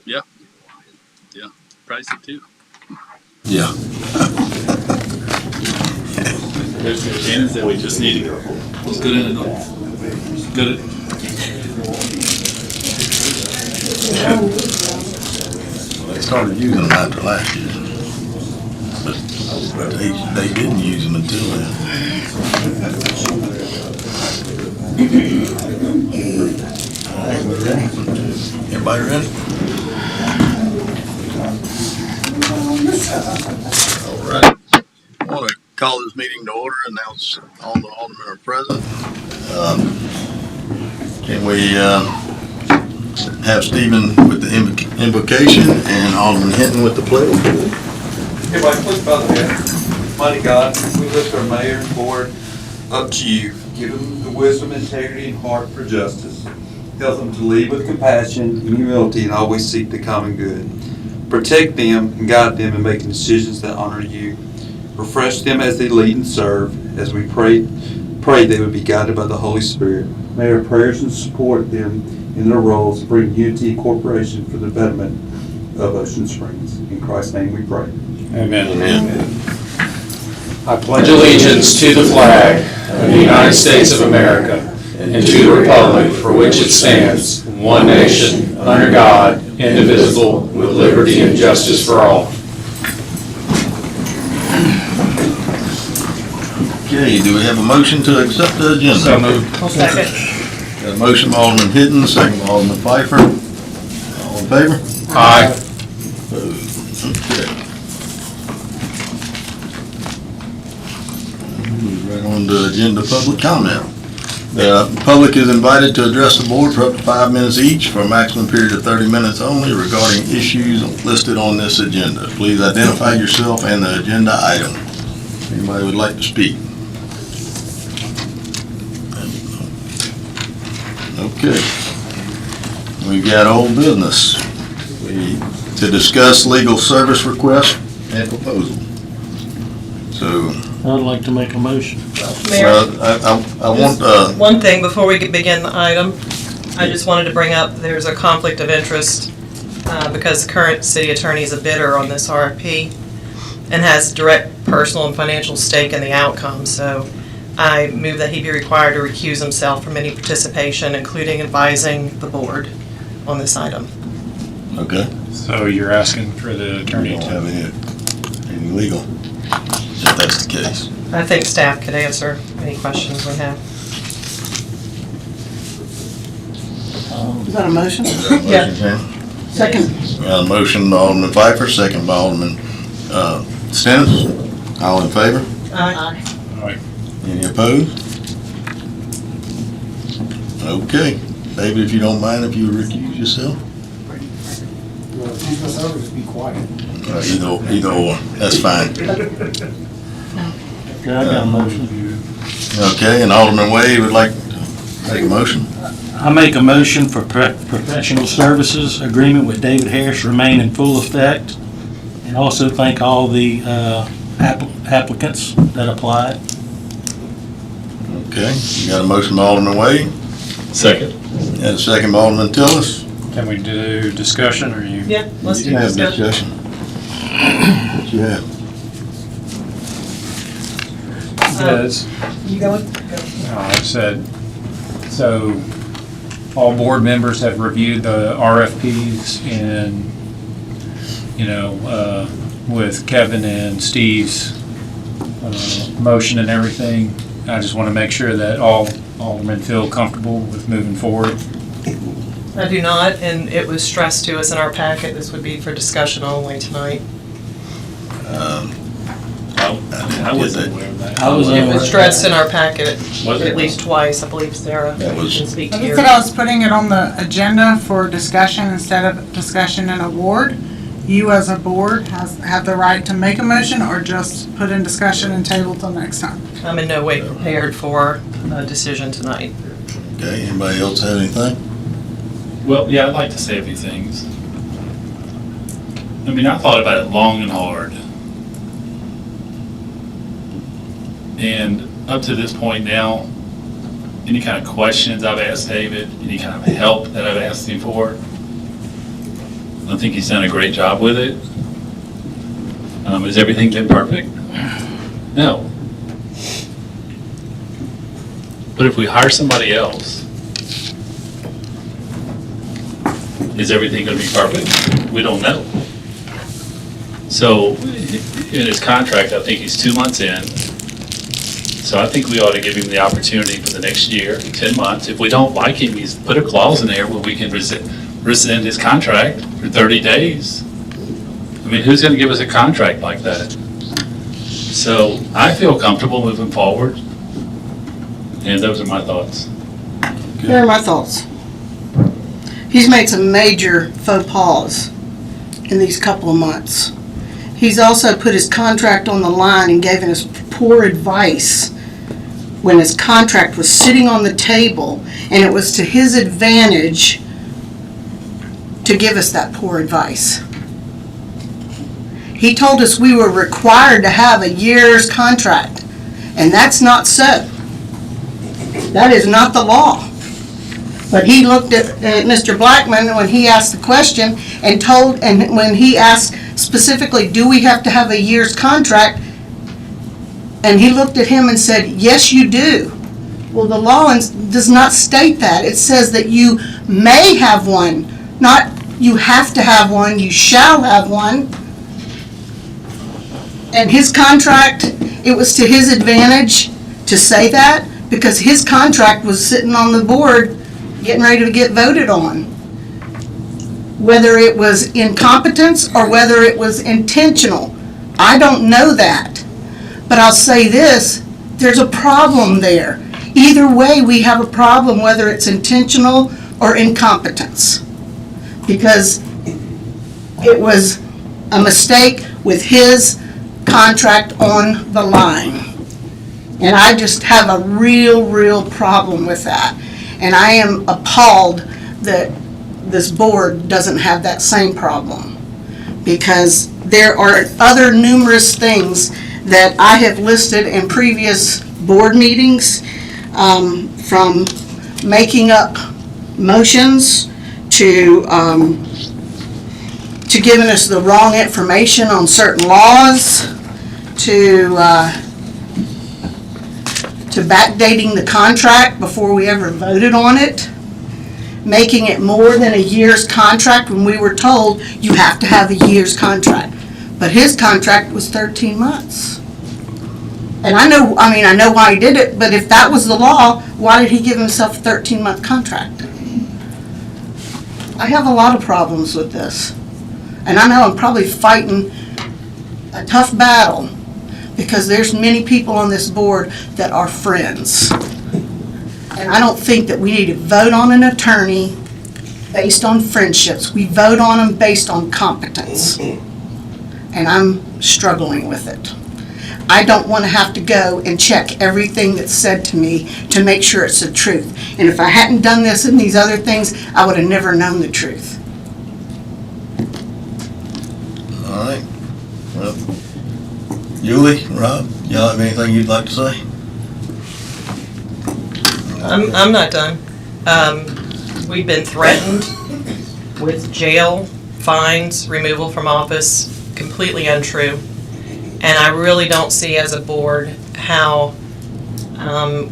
Yeah. Yeah. Pricey too. Yeah. There's the cannons that we just need to go. It's good in the north. Good. They started using them after last year. But they didn't use them until then. Everybody ready? All right. I want to call this meeting to order, announce all the aldermen are present. Can we have Stephen with the invocation and Alderman Hinton with the pledge? Everybody, please bow their head. Mighty God, we lift our mayor and board up to you. Give them the wisdom, integrity, and heart for justice. Help them to lead with compassion and humility and always seek the common good. Protect them and guide them in making decisions that honor you. Refresh them as they lead and serve. As we pray they would be guided by the Holy Spirit. May our prayers and support them in their roles bring unity and cooperation for the betterment of Ocean Springs. In Christ's name we pray. Amen. Amen. I pledge allegiance to the flag of the United States of America and to the republic for which it stands, one nation, under God, indivisible, with liberty and justice for all. Okay, do we have a motion to accept the agenda? So moved. Second. Got a motion by Alderman Hinton, second by Alderman Pfeiffer. All in favor? Aye. Opposed? Okay. Move right on to agenda public comment. The public is invited to address the board for up to 5 minutes each for a maximum period of 30 minutes only regarding issues listed on this agenda. Please identify yourself and the agenda item. Anybody would like to speak? Okay. We've got old business. To discuss legal service request and proposal. So, I'd like to make a motion. Mayor, I want, one thing before we begin the item, I just wanted to bring up, there's a conflict of interest because the current city attorney is a bidder on this RFP and has direct personal and financial stake in the outcome. So I move that he be required to recuse himself from any participation, including advising the board on this item. okay. So you're asking for the We attorney don't to... have any legal, if that's the case. I think staff could answer any questions we have. Is that a motion? Yeah. Second. We got a motion by Alderman Pfeiffer, second by Alderman Stennis. All in favor? Aye. All right. Any opposed? Okay. David, if you don't mind, if you recuse yourself? Be quiet. Either or, that's fine. Yeah, I got a motion. Okay, and Alderman Wade would like to make a motion? I make a motion for professional services agreement with David Harris remain in full effect, and also thank all the applicants that applied. Okay, you got a motion by Alderman Wade, Second. and a second by Alderman Tillis. Can we do discussion, or you? Yeah, let's You do can have discussion. What you have? Says, You going? I said, so all board members have reviewed the RFPs and, with Kevin and Steve's motion and everything. I just want to make sure that all aldermen feel comfortable with moving forward. I do not, and it was stressed to us in our packet, this would be for discussion only tonight. I wasn't aware of that. I was It unaware. was stressed in our packet Was it? at least twice, I believe Sarah That was- can speak I to you. said I was putting it on the agenda for discussion instead of discussion and award. You as a board have the right to make a motion or just put in discussion and table till next time. I'm in no way prepared for a decision tonight. Okay, anybody else have anything? Well, yeah, I'd like to say a few things. I mean, I thought about it long and hard. And up to this point now, any kind of questions I've asked David, any kind of help that I've asked him for, I think he's done a great job with it. Has everything been perfect? No. But if we hire somebody else, is everything going to be perfect? We don't know. So in his contract, I think he's 2 months in. So I think we ought to give him the opportunity for the next year, 10 months. If we don't like him, he's put a clause in there where we can rescind his contract for 30 days. I mean, who's going to give us a contract like that? So I feel comfortable moving forward. And those are my thoughts. Here are my thoughts. He's made some major faux pas in these couple of months. He's also put his contract on the line and given us poor advice when his contract was sitting on the table, and it was to his advantage to give us that poor advice. He told us we were required to have a year's contract, and that's not so. That is not the law. But he looked at Mr. Blackman when he asked the question and when he asked specifically, do we have to have a year's contract? And he looked at him and said, yes, you do. Well, the law does not state that. It says that you may have one, not you have to have one, you shall have one. And his contract, it was to his advantage to say that, because his contract was sitting on the board getting ready to get voted on. Whether it was incompetence or whether it was intentional, I don't know that. But I'll say this, there's a problem there. Either way, we have a problem, whether it's intentional or incompetence. Because it was a mistake with his contract on the line. And I just have a real problem with that. And I am appalled that this board doesn't have that same problem. Because there are other numerous things that I have listed in previous board meetings, from making up motions to giving us the wrong information on certain laws, to backdating the contract before we ever voted on it, making it more than a year's contract when we were told you have to have a year's contract. But his contract was 13 months. And I know why he did it, but if that was the law, why did he give himself a 13-month contract? I have a lot of problems with this. And I know I'm probably fighting a tough battle, because there's many people on this board that are friends. And I don't think that we need to vote on an attorney based on friendships. We vote on them based on competence. And I'm struggling with it. I don't want to have to go and check everything that's said to me to make sure it's the truth. And if I hadn't done this and these other things, I would have never known the truth. All right. Well, Julie, Rob, y'all have anything you'd like to say? I'm not done. We've been threatened with jail, fines, removal from office, completely untrue. And I really don't see as a board how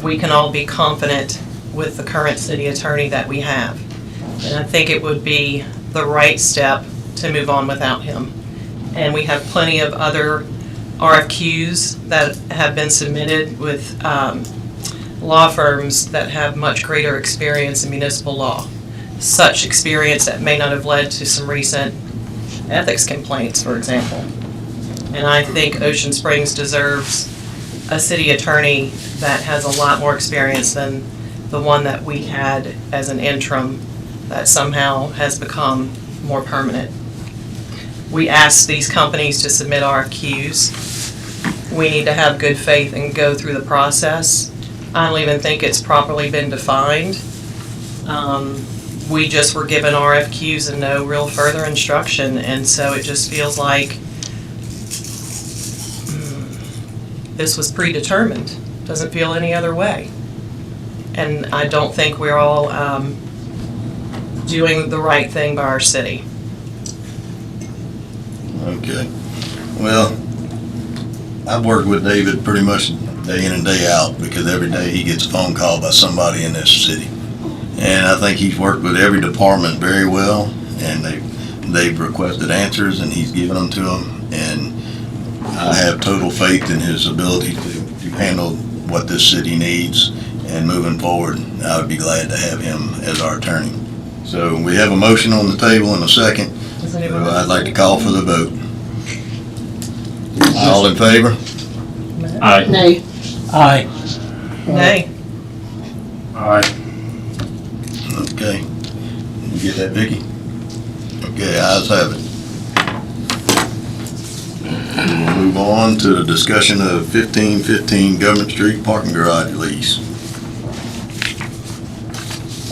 we can all be confident with the current city attorney that we have. And I think it would be the right step to move on without him. And we have plenty of other RFQs that have been submitted with law firms that have much greater experience in municipal law. Such experience that may not have led to some recent ethics complaints, for example. And I think Ocean Springs deserves a city attorney that has a lot more experience than the one that we had as an interim that somehow has become more permanent. We asked these companies to submit RFQs. We need to have good faith and go through the process. I don't even think it's properly been defined. We just were given RFQs and no real further instruction, and so it just feels like this was predetermined. Doesn't feel any other way. And I don't think we're all doing the right thing by our city. Okay. Well, I've worked with David pretty much day in and day out because every day he gets a phone call by somebody in this city. And I think he's worked with every department very well, and they've requested answers and he's given them to them. And I have total faith in his ability to handle what this city needs. And moving forward, I would be glad to have him as our attorney. So we have a motion on the table and a second. Does So anyone? I'd like to call for the vote. All in favor? Aye. Nay. Aye. Nay. Aye. Okay. You get that, Vicky? Okay, ayes have it. We'll move on to the discussion of 1515 Government Street Parking Garage lease.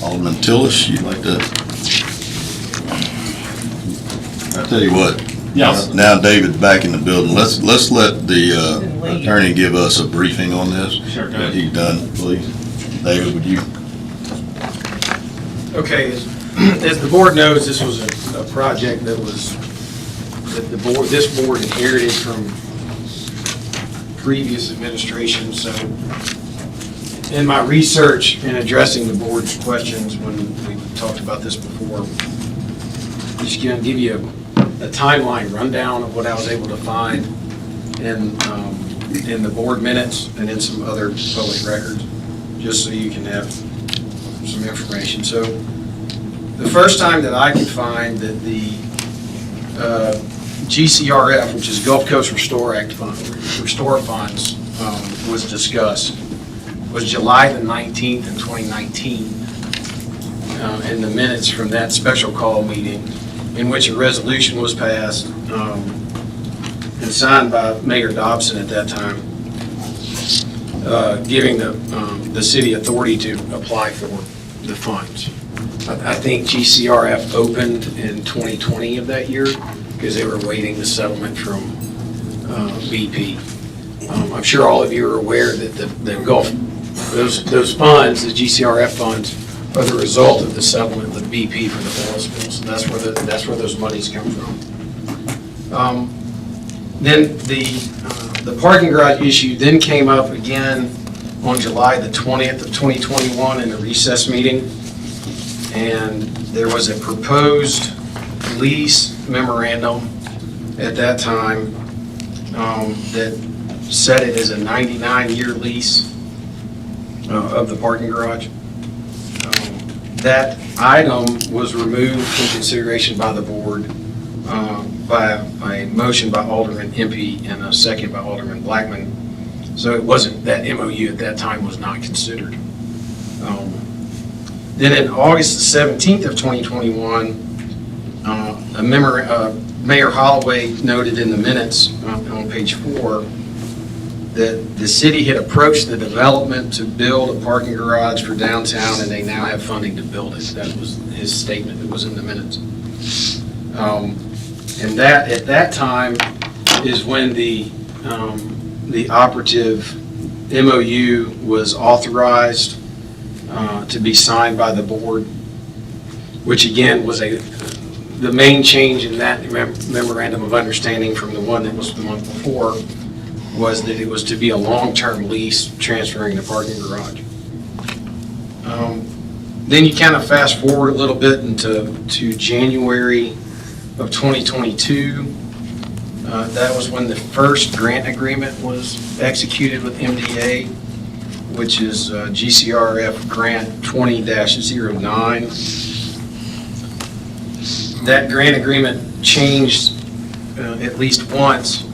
Alderman Tillis, you'd like to? I tell you what. Yes. Now David's back in the building. Let's let the attorney give us a briefing on this. Sure, go That ahead. he's done, please. David, would you? Okay, as the board knows, this was a project that this board inherited from previous administration, so in my research and addressing the board's questions when we talked about this before, just gonna give you a timeline rundown of what I was able to find in the board minutes and in some other public records, just so you can have some information. So the first time that I could find that the GCRF, which is Gulf Coast Restore Funds, was discussed, was July the 19th in 2019, in the minutes from that special call meeting, in which a resolution was passed and signed by Mayor Dobson at that time, giving the city authority to apply for the funds. I think GCRF opened in 2020 of that year because they were awaiting the settlement from BP. I'm sure all of you are aware that the Gulf, those funds, the GCRF funds, are the result of the settlement with BP for the oil spill. So that's where those monies come from. Then the parking garage issue then came up again on July the 20th of 2021 in a recess meeting. And there was a proposed lease memorandum at that time that set it as a 99-year lease of the parking garage. That item was removed from consideration by the board by a motion by Alderman Impey and a second by Alderman Blackman. So it wasn't, that MOU at that time was not considered. Then in August the 17th of 2021, Mayor Holloway noted in the minutes on page 4 that the city had approached the development to build a parking garage for downtown and they now have funding to build it. That was his statement that was in the minutes. And that, at that time, is when the operative MOU was authorized to be signed by the board, which again was the main change in that memorandum of understanding from the one that was the month before, was that it was to be a long-term lease transferring the parking garage. Then you kind of fast forward a little bit to January of 2022. That was when the first grant agreement was executed with MDA, which is GCRF Grant 20-09. That grant agreement changed at least once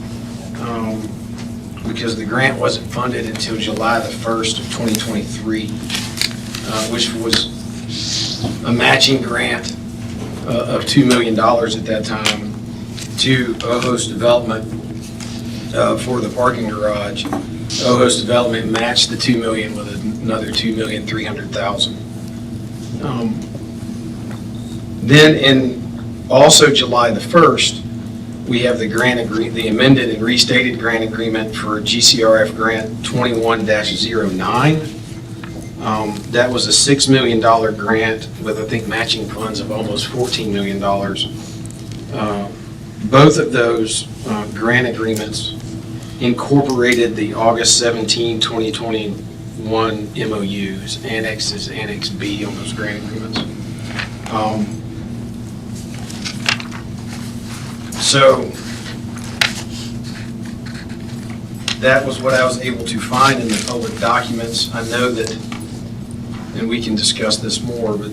because the grant wasn't funded until July the 1st of 2023, which was a matching grant of $2 million at that time to O-Host Development for the parking garage. O-Host Development matched the $2 million with another $2,300,000. Then in also July the 1st, we have the the amended and restated grant agreement for GCRF Grant 21-09. That was a $6 million grant with, I think, matching funds of almost $14 million Both of those grant agreements incorporated the August 17, 2021 MOUs, annexes, Annex B on those grant agreements. So that was what I was able to find in the public documents. I know that, and we can discuss this more, but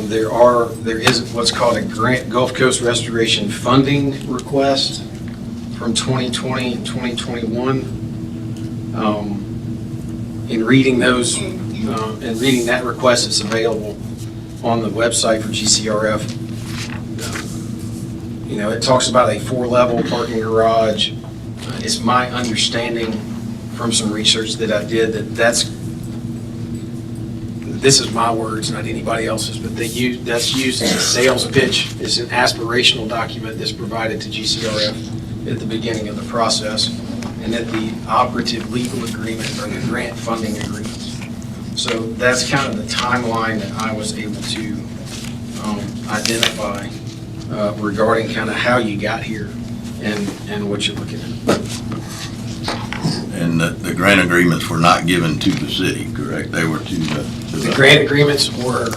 there is what's called a grant Gulf Coast Restoration Funding request from 2020 and 2021. In reading those, and reading that request, it's available on the website for GCRF. You know, it talks about a 4-level parking garage. It's my understanding from some research that I did that this is my words, not anybody else's, but that's used as a sales pitch. It's an aspirational document that's provided to GCRF at the beginning of the process, and that the operative legal agreement are the grant funding agreements. So that's kind of the timeline that I was able to identify regarding kind of how you got here and what you're looking at. And the grant agreements were not given to the city, correct? They were to The grant agreements were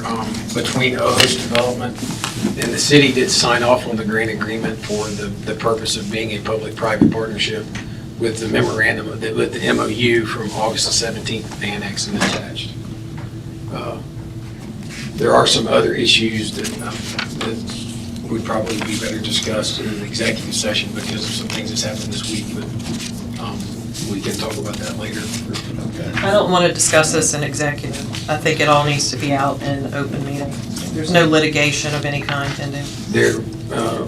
between OHO's development, and the city did sign off on the grant agreement for the purpose of being a public-private partnership with the memorandum, with the MOU from August the 17th, annexed and attached. There are some other issues that would probably be better discussed in an executive session because of some things that's happened this week, but we can talk about that later. Okay. I don't want to discuss this in executive. I think it all needs to be out in open meeting. There's no litigation of any kind pending.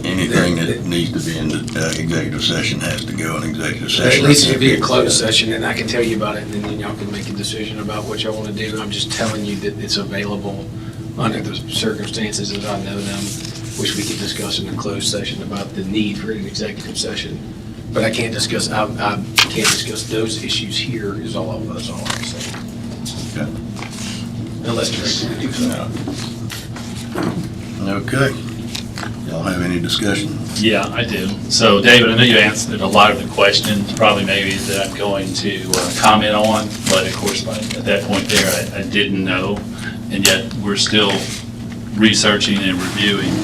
Anything that needs to be in the executive session has to go in executive session. It needs to be a closed session, and I can tell you about it, and then y'all can make a decision about what y'all want to do. I'm just telling you that it's available under the circumstances as I know them, which we can discuss in a closed session about the need for an executive session. But I can't discuss those issues here. Is all I'm saying. Okay. Unless directed to do so. Okay. Y'all have any discussion? Yeah, I do. So, David, I know you answered a lot of the questions, probably maybe that I'm going to comment on, but of course, at that point there, I didn't know, and yet we're still researching and reviewing.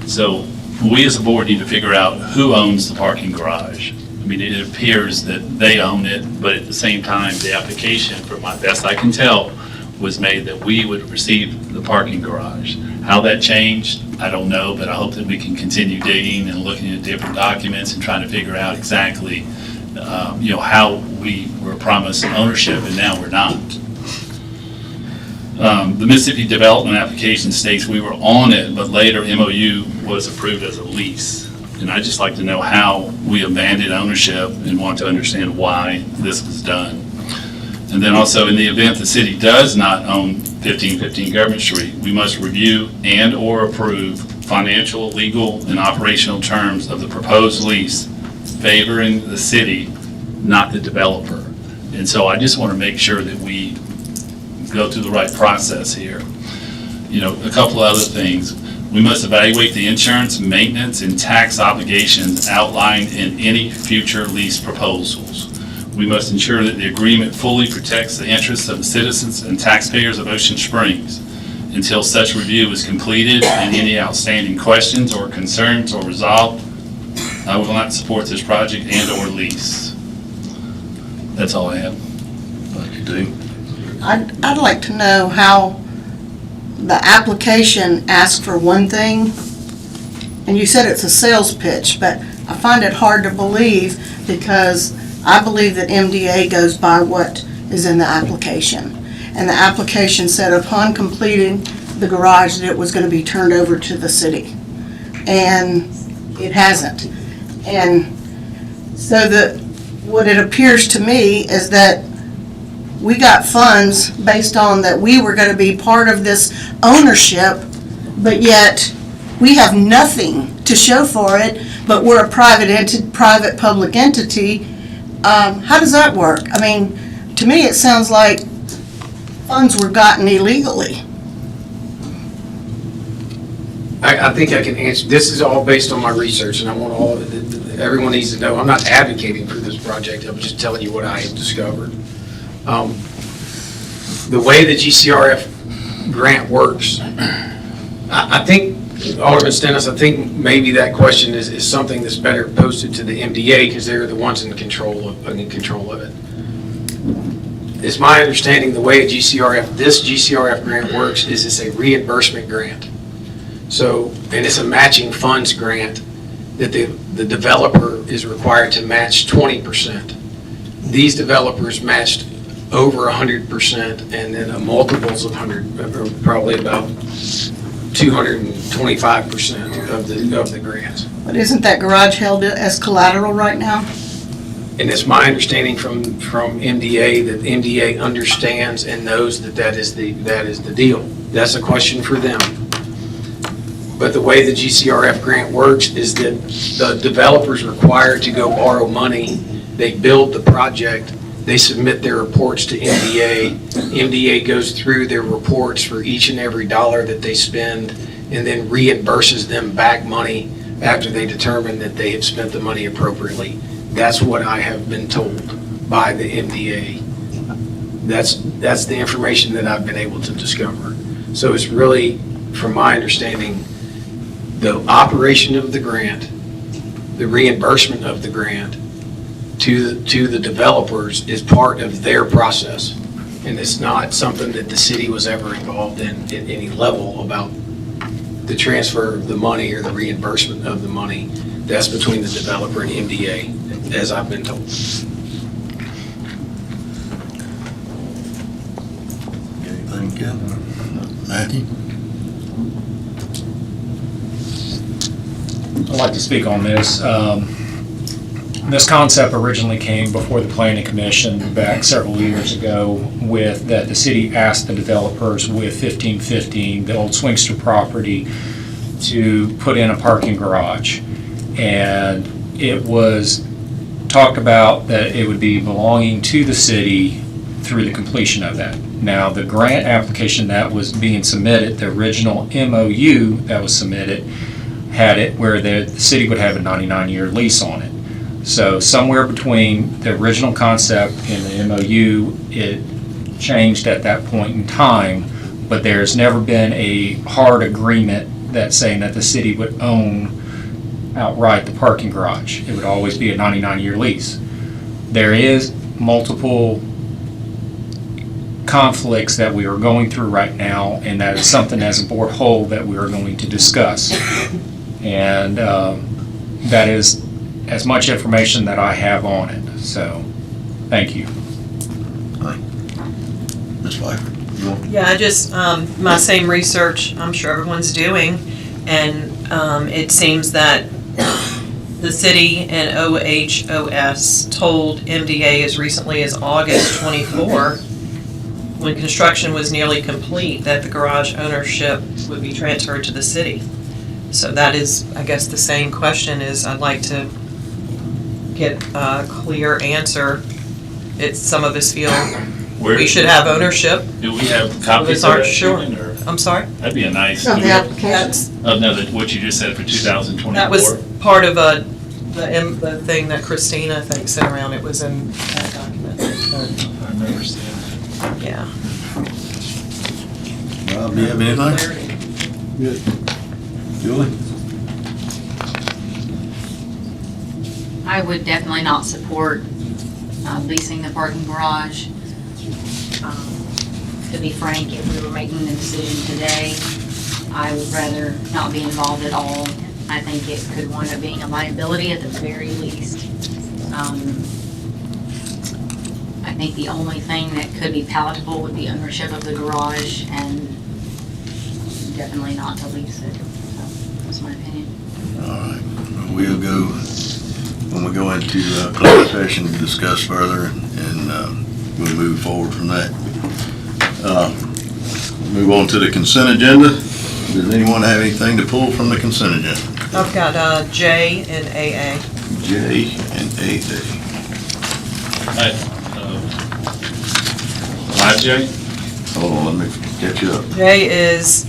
So, we as a board need to figure out who owns the parking garage. I mean, it appears that they own it, but at the same time, the application, from my best I can tell, was made that we would receive the parking garage. How that changed, I don't know, but I hope that we can continue digging and looking at different documents and trying to figure out exactly, how we were promised ownership and now we're not. The Mississippi Development application states we were on it, but later MOU was approved as a lease. And I'd just like to know how we abandoned ownership and want to understand why this was done. And then also, in the event the city does not own 1515 Government Street, we must review and/or approve financial, legal, and operational terms of the proposed lease favoring the city, not the developer. And so I just want to make sure that we go through the right process here. A couple of other things. We must evaluate the insurance, maintenance, and tax obligations outlined in any future lease proposals. We must ensure that the agreement fully protects the interests of the citizens and taxpayers of Ocean Springs. Until such review is completed and any outstanding questions or concerns are resolved, I will not support this project and/or lease. That's all I have. Thank you, Dean. I'd like to know how the application asked for one thing, and you said it's a sales pitch, but I find it hard to believe because I believe that MDA goes by what is in the application. And the application said upon completing the garage that it was going to be turned over to the city. And it hasn't. And so what it appears to me is that we got funds based on that we were going to be part of this ownership, but yet we have nothing to show for it, but we're a private public entity. How does that work? I mean, to me, it sounds like funds were gotten illegally. I I think I can answer, this is all based on my research, and I want all of it, everyone needs to know, I'm not advocating for this project, I'm just telling you what I have discovered. The way the GCRF grant works, I think, Alderman Stennis, I think maybe that question is something that's better posted to the MDA, because they're the ones in control of it. It's my understanding the way this GCRF grant works is it's a reimbursement grant. So, and it's a matching funds grant that the developer is required to match 20%. These developers matched over 100%, and then multiples of 100, probably about 225% of the grants. But isn't that garage held as collateral right now? And it's my understanding from MDA that MDA understands and knows that is the deal. That's a question for them. But the way the GCRF grant works is that the developer's required to go borrow money. They build the project. They submit their reports to MDA. MDA goes through their reports for each and every dollar that they spend and then reimburses them back money after they determine that they have spent the money appropriately. That's what I have been told by the MDA. That's the information that I've been able to discover. So it's really, from my understanding, the operation of the grant, the reimbursement of the grant to the developers is part of their process. And it's not something that the city was ever involved in at any level about the transfer of the money or the reimbursement of the money. That's between the developer and MDA, as I've been told. Anything, Kevin? Matthew? I'd like to speak on this. This concept originally came before the Planning Commission back several years ago with that the city asked the developers with 1515, the old Swingster property, to put in a parking garage. And it was talked about that it would be belonging to the city through the completion of that. Now, the grant application that was being submitted, the original MOU that was submitted, had it where the city would have a 99-year lease on it. So somewhere between the original concept and the MOU, it changed at that point in time, but there's never been a hard agreement that's saying that the city would own outright the parking garage. It would always be a 99-year lease. There is multiple conflicts that we are going through right now, and that is something as a board whole that we are going to discuss. And that is as much information that I have on it. So, thank you. Ms. Pfeiffer? Yeah, I just, my same research I'm sure everyone's doing, and it seems that the city and OHOS told MDA as recently as August 24, when construction was nearly complete, that the garage ownership would be transferred to the city. So that is, I guess, the same question is I'd like to get a clear answer. Some of us feel we should have ownership. Do we have copies of aren't that? sure. Or- I'm sorry? That'd be a nice. Of the applications? Oh, no, what you just said for 2024? That was part of the thing that Christina, I think, sent around. It was in that document. I remember seeing that. Yeah. Rob, do you have anything? Good. Julie? I would definitely not support leasing the parking garage. To be frank, if we were making the decision today, I would rather not be involved at all. I think it could wind up being a liability at the very least. I think the only thing that could be palatable would be ownership of the garage, and definitely not to lease it. So, that's my opinion. All right, we'll go, when we go into closed session, discuss further, and we'll move forward from that. Move on to the consent agenda. Does anyone have anything to pull from the consent agenda? I've got J and AA. J and AA. Live, Jay? Hold on, let me catch you up. J is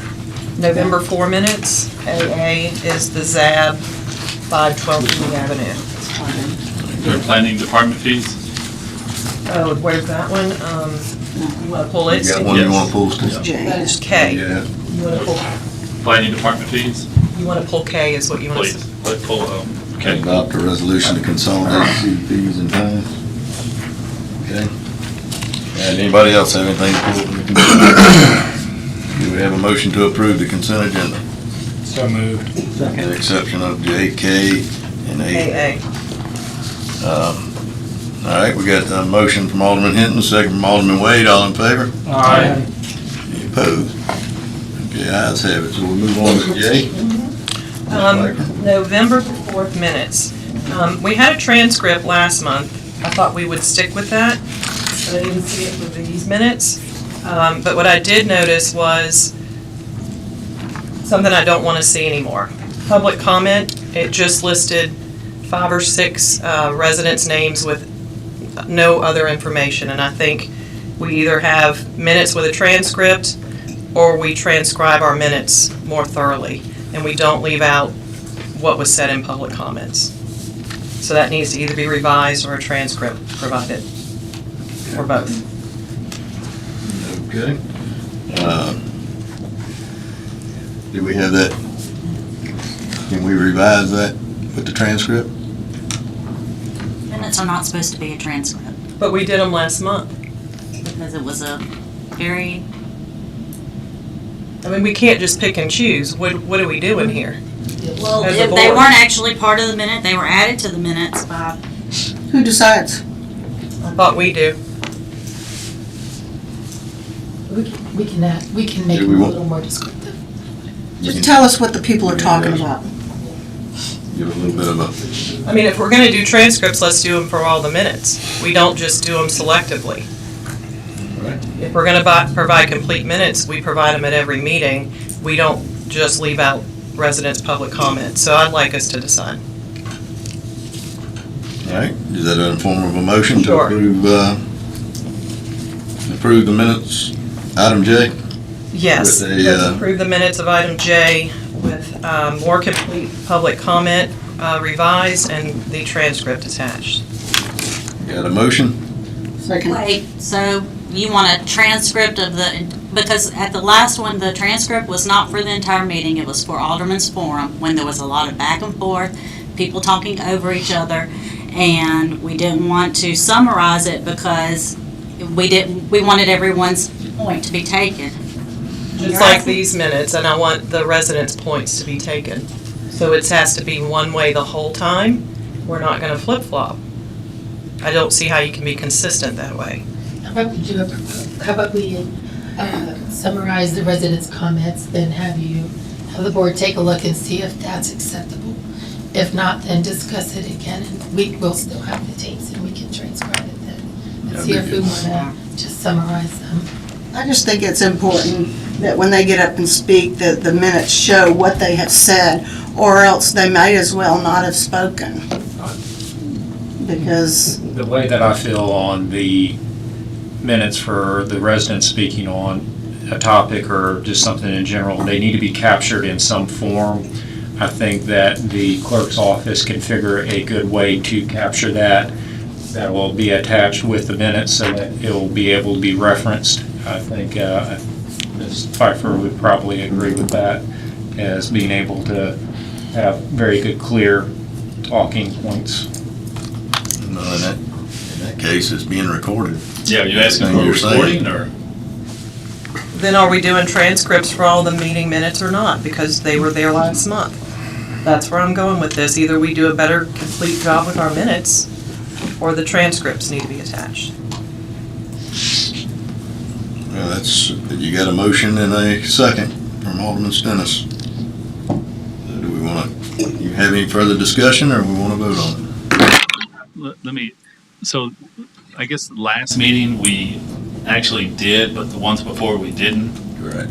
November 4 minutes. AA is the ZAB 512 King Avenue. Their planning department fees? Oh, where's that one? You want to pull it? You got one you want to pull, Steve? That is K. Yeah. You want to pull, Planning department fees? you want to pull K is what you want to Please, say. let pull, okay. Adopt a resolution to consolidate CDs and fines. Okay. And anybody else have anything to pull from the consent agenda? Do we have a motion to approve the consent agenda? So moved. With the exception of J, K, and A. AA. All right, we got a motion from Alderman Hinton, second from Alderman Wade. All in favor? Aye. Any opposed? Okay, ayes have it. So we'll move on to J. November 4th minutes. We had a transcript last month. I thought we would stick with that, but I didn't see it for these minutes. But what I did notice was something I don't want to see anymore. Public comment, it just listed 5 or 6 residents' names with no other information, and I think we either have minutes with a transcript or we transcribe our minutes more thoroughly, and we don't leave out what was said in public comments. So that needs to either be revised or a transcript provided, or both. Okay. Do we have that? Can we revise that with the transcript? Minutes are not supposed to be a transcript But we did them last month. because it was a very, I mean, we can't just pick and choose. What are we doing here? well, As a if they board. weren't actually part of the minute, they were added to the minutes by, Who decides? I thought we do. We can make Do it we a want- little more descriptive. Just tell us what the people are talking about. Give a little bit of a, I mean, if we're gonna do transcripts, let's do them for all the minutes. We don't just do them selectively. right? If we're gonna provide complete minutes, we provide them at every meeting. We don't just leave out residents' public comment. So I'd like us to decide. All right, is that in form of a motion to Sure. approve the minutes? Item J? Yes, With a, let's approve the minutes of item J with more complete public comment revised and the transcript attached. Got a motion? Second. wait, so you want a transcript of the, because at the last one, the transcript was not for the entire meeting, it was for Alderman's Forum, when there was a lot of back and forth, people talking over each other, and we didn't want to summarize it because we wanted everyone's point to be taken. Just like these minutes, and I want the residents' points to be taken. So it has to be one way the whole time. We're not gonna flip-flop. I don't see how you can be consistent that way. How about we summarize the residents' comments, then have the board take a look and see if that's acceptable. If not, then discuss it again, and we will still have the tapes and we can transcribe it then. And That'd see be if we good. wanna just summarize them. I just think it's important that when they get up and speak, that the minutes show what they have said, or else they may as well not have spoken. Because, The way that I feel on the minutes for the residents speaking on a topic or just something in general, they need to be captured in some form. I think that the clerk's office can figure a good way to capture that. That will be attached with the minutes so that it will be able to be referenced. I think Ms. Pfeiffer would probably agree with that as being able to have very good, clear talking points. No, in that case, it's being recorded. Yeah, are you asking for a You're saying- recording, or? Then are we doing transcripts for all the meeting minutes or not? Because they were there last month. That's where I'm going with this. Either we do a better complete job with our minutes, or the transcripts need to be attached. Well, you got a motion and a second from Alderman Stennis. So do we want to, you have any further discussion, or we want to vote on it? Let me, so I guess last meeting we actually did, but the ones before we didn't. Correct.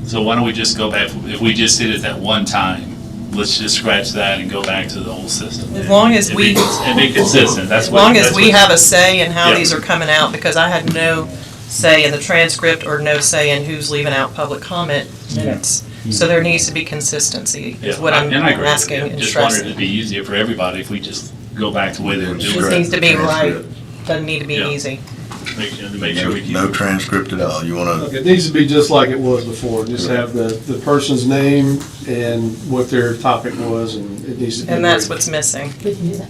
So why don't we just go back, if we just did it that one time, let's just scratch that and go back to the old system. As long as we- And be consistent, that's As what. long as that's we what- have a say in how Yeah. these are coming out, because I had no say in the transcript or no say in who's leaving out public comment minutes. So there needs to be consistency, is what I'm And I agree with asking you. and Just wanted it stressing. to be easier for everybody if we just go back to the way they were It doing just it. needs to be right, Transcript. doesn't need to be Yeah. easy. To make sure we No can. transcript at all. You wanna, Look, it needs to be just like it was before, just have the person's name and what their topic was, and it needs to be. And that's brief. what's missing. We can do that.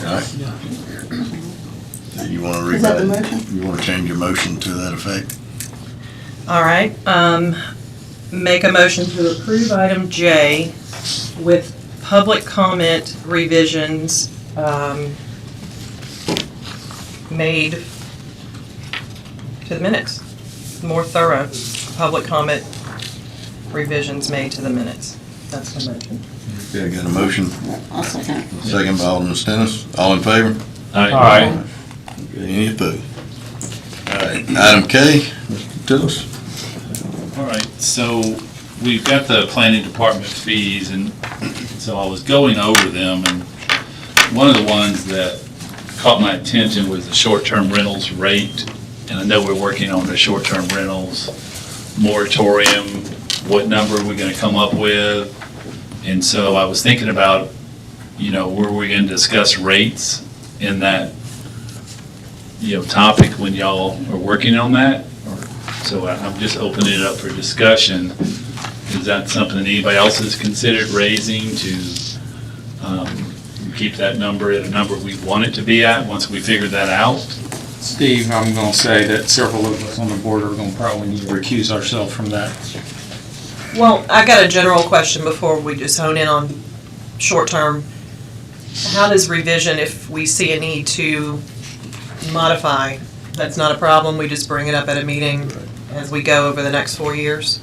all right? You wanna Is that the revise, motion? you wanna change your motion to that effect? All right, make a motion to approve item J with public comment revisions, made to the minutes. More thorough public comment revisions made to the minutes. That's the motion. Okay, got a motion, I'll second. second by Alderman Stennis. All in favor? Aye. Okay, any opposed? All right, item K, Mr. Tillis. All right, so we've got the planning department fees, and so I was going over them, and one of the ones that caught my attention was the short-term rentals rate, and I know we're working on the short-term rentals moratorium, what number are we gonna come up with? And so I was thinking about, were we gonna discuss rates in that, topic when y'all are working on that? So I'm just opening it up for discussion. Is that something that anybody else has considered raising to keep that number at a number we want it to be at once we figure that out? Steve, I'm going to say that several of us on the board are going to probably need to recuse ourselves from that. Well, I got a general question before we just hone in on short-term. How does revision, if we see a need to modify, that's not a problem, we just bring it up at a meeting as we go over the next 4 years?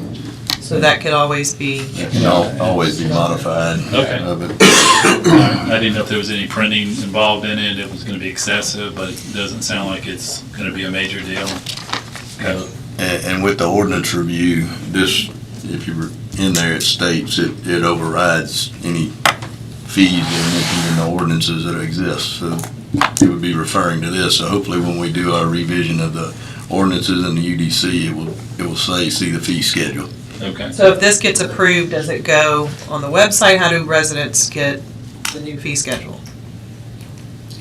So that could always be, It can always be modified. Okay. But I didn't know if there was any printing involved in it, it was gonna be excessive, but it doesn't sound like it's gonna be a major deal. Okay. And with the ordinance review, this, if you were in there, it states it overrides any fees that are mentioned in the ordinances that exist. So it would be referring to this. So hopefully when we do our revision of the ordinances in the UDC, it will say, see the fee schedule. Okay. so if this gets approved, does it go on the website? How do residents get the new fee schedule?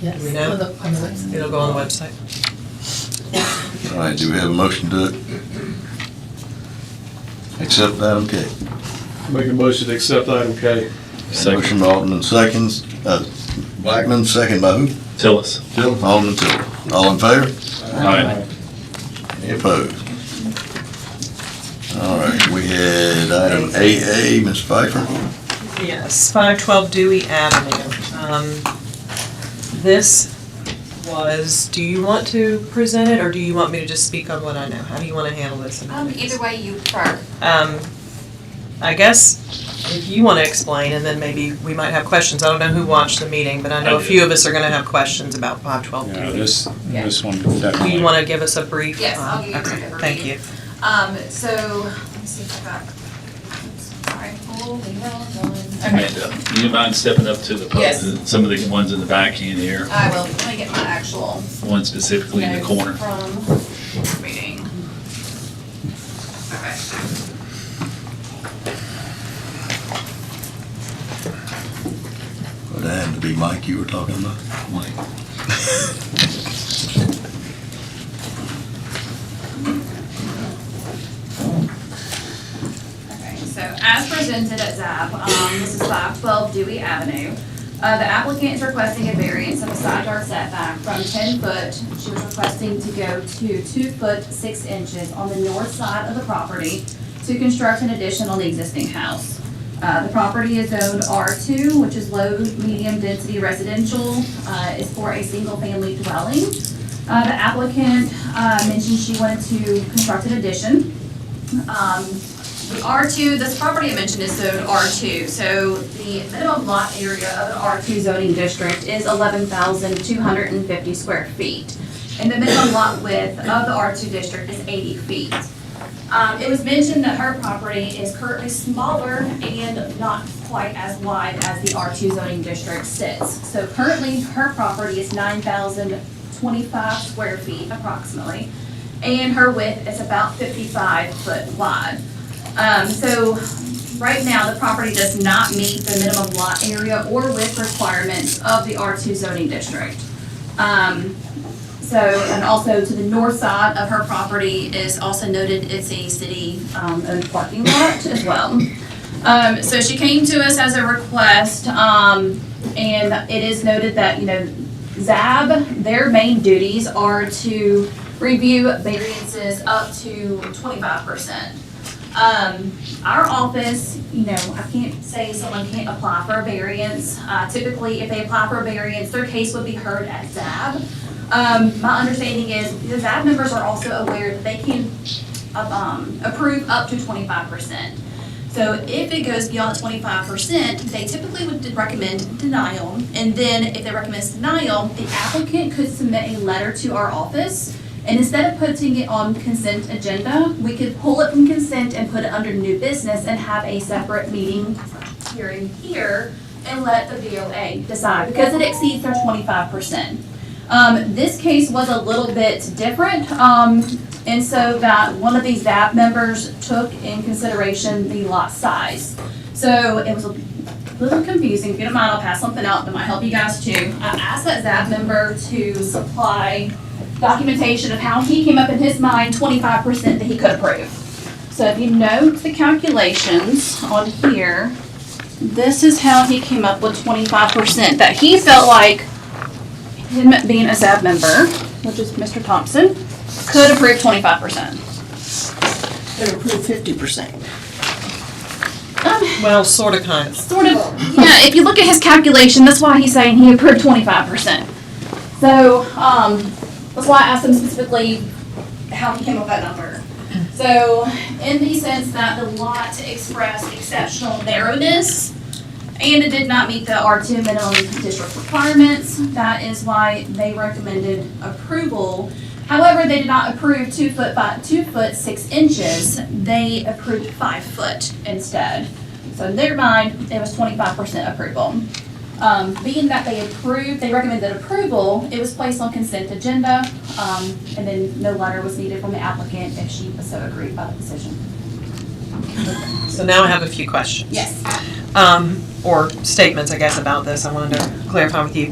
Yes. We know? On the website. It'll go on the website. All right, do we have a motion to accept item K? Make a motion to accept item K. Motion by Alderman Blackman, second by who? Tillis. Till, Alderman Till. All in favor? All right. Any opposed? All right, we had item AA, Ms. Pfeiffer. Yes, 512 Dewey Avenue. This was, do you want to present it, or do you want me to just speak on what I know? How do you want to handle this? Either way you prefer. I guess if you want to explain, and then maybe we might have questions. I don't know who watched the meeting, but I know a few of us are going to have questions about 512 Yeah, Dewey. this one Do definitely. you want to give us a brief? Yes, I'll give you a brief Okay, overview. thank you. So, let me see if I got, oops, sorry, holding on. Amanda, do you mind stepping up to the, Yes. some of the ones in the back end here, I will, let me get my actual one specifically in the notes corner? from this meeting. Okay. Would that have to be Mike you were talking about? Like, Okay, so as presented at ZAP, this is 512 Dewey Avenue. The applicant is requesting a variance of a side yard setback from 10 foot. She was requesting to go to 2 foot 6 inches on the north side of the property to construct an addition on the existing house. The property is zoned R2, which is low, medium density residential, is for a single family dwelling. The applicant mentioned she wanted to construct an addition. The R2, this property I mentioned is zoned R2, so the minimum lot area of an R2 zoning district is 11,250 square feet. And the minimum lot width of the R2 district is 80 feet. It was mentioned that her property is currently smaller and not quite as wide as the R2 zoning district sits. So currently, her property is 9,025 square feet approximately, and her width is about 55 foot wide. So right now, the property does not meet the minimum lot area or width requirements of the R2 zoning district. And also to the north side of her property is also noted it's a city owned parking lot as well. So she came to us as a request, and it is noted that, ZAB, their main duties are to review variances up to 25%. Our office, I can't say someone can't apply for a variance. Typically, if they apply for a variance, their case would be heard at ZAB. My understanding is the ZAB members are also aware that they can approve up to 25%. So if it goes beyond 25%, they typically would recommend denial. And then if they recommend denial, the applicant could submit a letter to our office. And instead of putting it on consent agenda, we could pull it from consent and put it under new business and have a separate hearing here and let the VOA decide, because it exceeds their 25%. This case was a little bit different, and so that one of these ZAB members took in consideration the lot size. So it was a little confusing. If you don't mind, I'll pass something out that might help you guys too. I asked that ZAB member to supply documentation of how he came up in his mind 25% that he could approve. So if you note the calculations on here, this is how he came up with 25% that he felt like him being a ZAB member, which is Mr. Thompson, could approve 25%. Could approve 50%. Well, sort of, kind of. Sort of, yeah, if you look at his calculation, that's why he's saying he approved 25%. So, that's why I asked him specifically how he came up with that number. So, in the sense that the lot expressed exceptional narrowness, and it did not meet the R2 minimum district requirements, that is why they recommended approval. However, they did not approve 2 foot by 2 foot 6 inches. They approved 5 foot instead. So in their mind, it was 25% approval. Being that they recommended approval, it was placed on consent agenda, and then no letter was needed from the applicant if she was so agreed by the decision. So now I have a few questions. Yes. Or statements, I guess, about this. I wanted to clarify with you.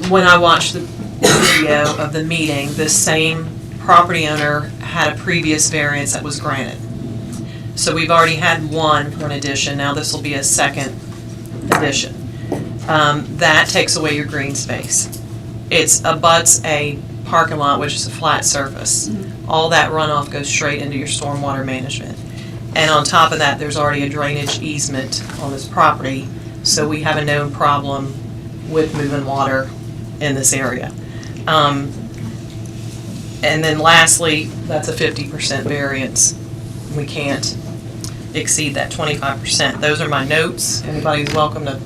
When I watched the video of the meeting, this same property owner had a previous variance that was granted. So we've already had one for an addition. Now this will be a second addition. That takes away your green space. It abuts a parking lot, which is a flat surface. All that runoff goes straight into your stormwater management. And on top of that, there's already a drainage easement on this property, so we have a known problem with moving water in this area. And then lastly, that's a 50% variance. We can't exceed that 25%. Those are my notes. Anybody's welcome to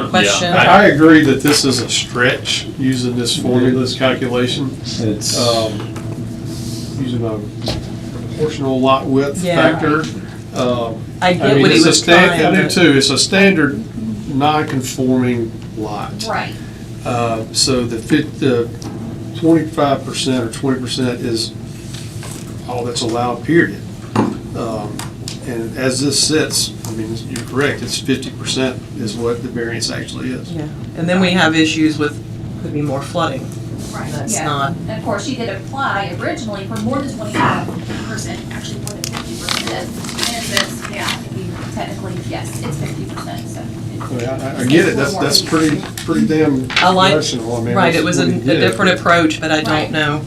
question. I agree that this is a stretch using this formula, this calculation. It's, Using a proportional lot width factor. I get what he was trying to. I do too. It's a standard non-conforming lot. Right. So the 25% or 20% is all that's allowed, period. And as this sits, I mean, you're correct, it's 50% is what the variance actually is. Yeah, and then we have issues with, could be more flooding. Right, That's yeah. not. And of course, she did apply originally for more than 25%, actually more than 50%. And since, yeah, if you technically, yes, it's 50%, so. I get it, that's pretty damn I like, rational. I mean, right, that's it was a what he did. different approach, but I don't Right. know.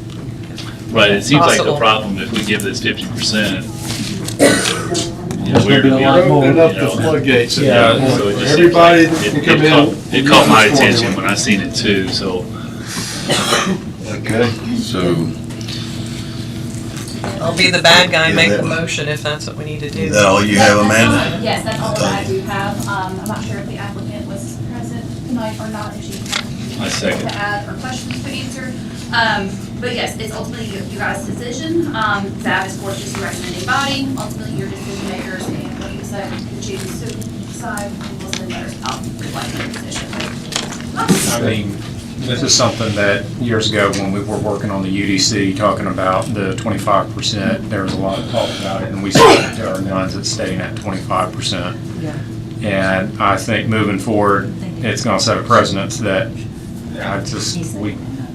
Right, it seems like the Possible. problem, if we give this 50%, There's gonna be a lot more. Open up the You know. floodgates. and Yeah. so it just seems Everybody like can come in. it caught my attention when I seen it too, so. Okay, so I'll be the bad guy and make the motion if that's what we need to do. is that all you have, Amanda? Yes, that's all that I do have. I'm not sure if the applicant was present tonight or not, if she had I second. to add or questions to answer. But yes, it's ultimately you guys' decision. ZAB is, of course, just a recommending body. Ultimately, your decision makers, and what you decide to choose to decide, will send letters out, like their decision. I mean, This is something that years ago when we were working on the UDC, talking about the 25%, there was a lot of talk about it, and we stuck to our guns at staying at 25%. Yeah. And I think moving forward, it's going to set a precedence that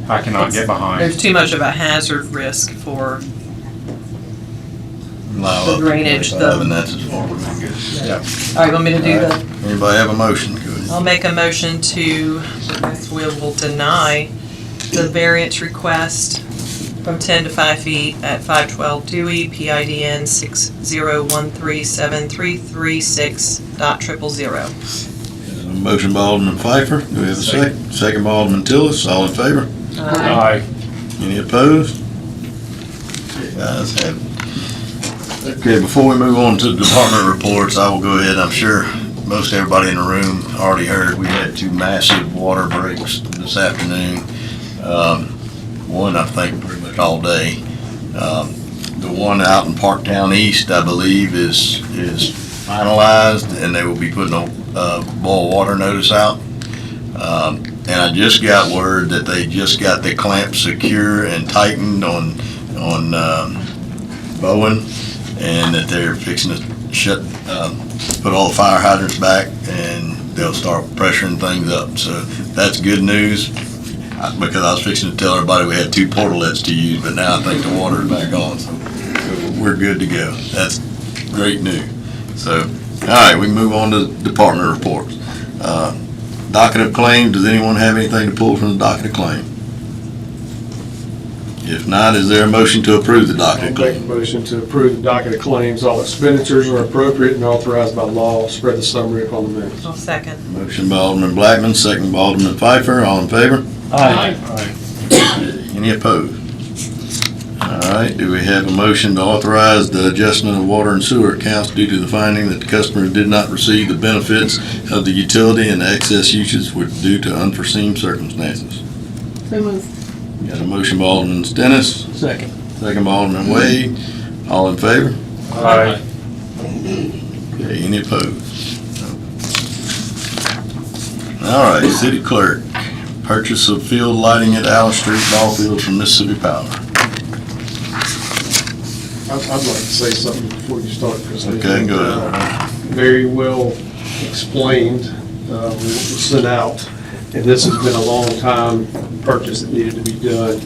I cannot get behind. There's too much of a hazard risk for the drainage, And that's as far as we can go. Yeah. all right, want me to do the? Anybody have a motion? Go ahead. I'll make a motion to, I guess we will deny the variance request from 10 to 5 feet at 512 Dewey, PIDN 601373336.000. Motion by Alderman Pfeiffer. Do we have a second? Second by Alderman Tillis. All in favor? Aye. Any opposed? Okay, ayes have it. Okay, before we move on to department reports, I will go ahead. I'm sure most everybody in the room already heard we had 2 massive water breaks this afternoon. One, I think, pretty much all day. The one out in Parktown East, I believe, is finalized, and they will be putting a boil water notice out. And I just got word that they just got the clamp secure and tightened on Bowen, and that they're fixing to put all the fire hydrants back, and they'll start pressuring things up. So that's good news, because I was fixing to tell everybody we had 2 portalets to use, but now I think the water's back on, so we're good to go. That's great news. So, all right, we can move on to department reports. Docket of claims, does anyone have anything to pull from the docket of claim? If not, is there a motion to approve the docket of I'll make a claim? motion to approve the docket of claims. All expenditures are appropriate and authorized by law. Spread the summary upon the minutes. I'll second. Motion by Alderman Blackman, second by Alderman Pfeiffer. All in favor? Aye. Any opposed? All right, do we have a motion to authorize the adjustment of water and sewer accounts due to the finding that the customers did not receive the benefits of the utility and the excess usage were due to unforeseen circumstances? So moved. Got a motion by Alderman Stennis, Second. second by Alderman Wade. All in favor? Aye. Okay, any opposed? All right, city clerk, purchase of field lighting at Alice Street ball field from Mississippi Power. I'd like to say something before you start, Christine. Okay, go ahead. Very well explained, was sent out, and this has been a long time purchase that needed to be done.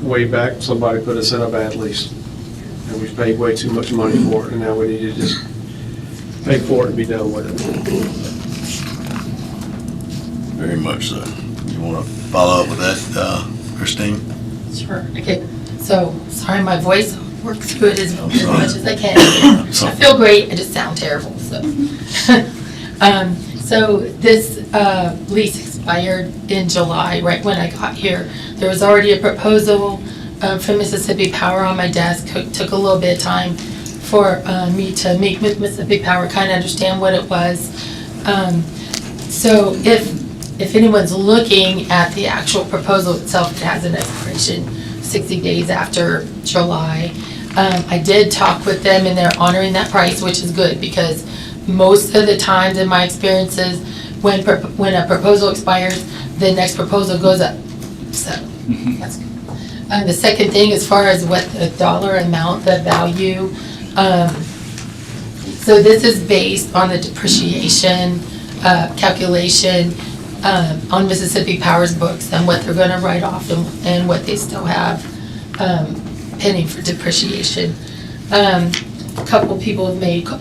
Way back, somebody put us in a bad lease, and we've paid way too much money for it, and now we need to just pay for it and be done with it. Very much so. You want to follow up with that, Christine? Sure, okay. So, sorry, my voice, I'll work through it as much as I can. I feel great, I just sound terrible, so. So this lease expired in July, right when I got here. There was already a proposal from Mississippi Power on my desk. Took a little bit of time for me to meet with Mississippi Power, kind of understand what it was. So if anyone's looking at the actual proposal itself, it has an expiration 60 days after July. I did talk with them and they're honoring that price, which is good, because most of the times in my experiences, when a proposal expires, the next proposal goes up. So that's good. The second thing, as far as what the dollar amount, the value, so this is based on the depreciation calculation on Mississippi Power's books and what they're going to write off and what they still have pending for depreciation. A couple people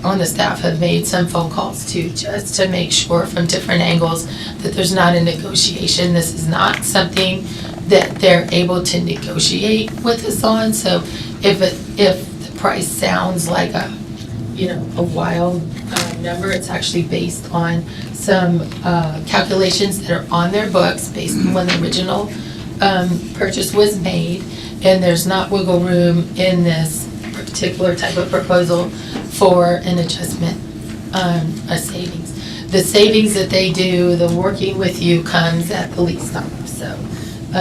on the staff have made some phone calls too, just to make sure from different angles that there's not a negotiation. This is not something that they're able to negotiate with us on. So if the price sounds like a wild number, it's actually based on some calculations that are on their books based on when the original purchase was made, and there's not wiggle room in this particular type of proposal for an adjustment, a savings. The savings that they do, the working with you, comes at the lease number. So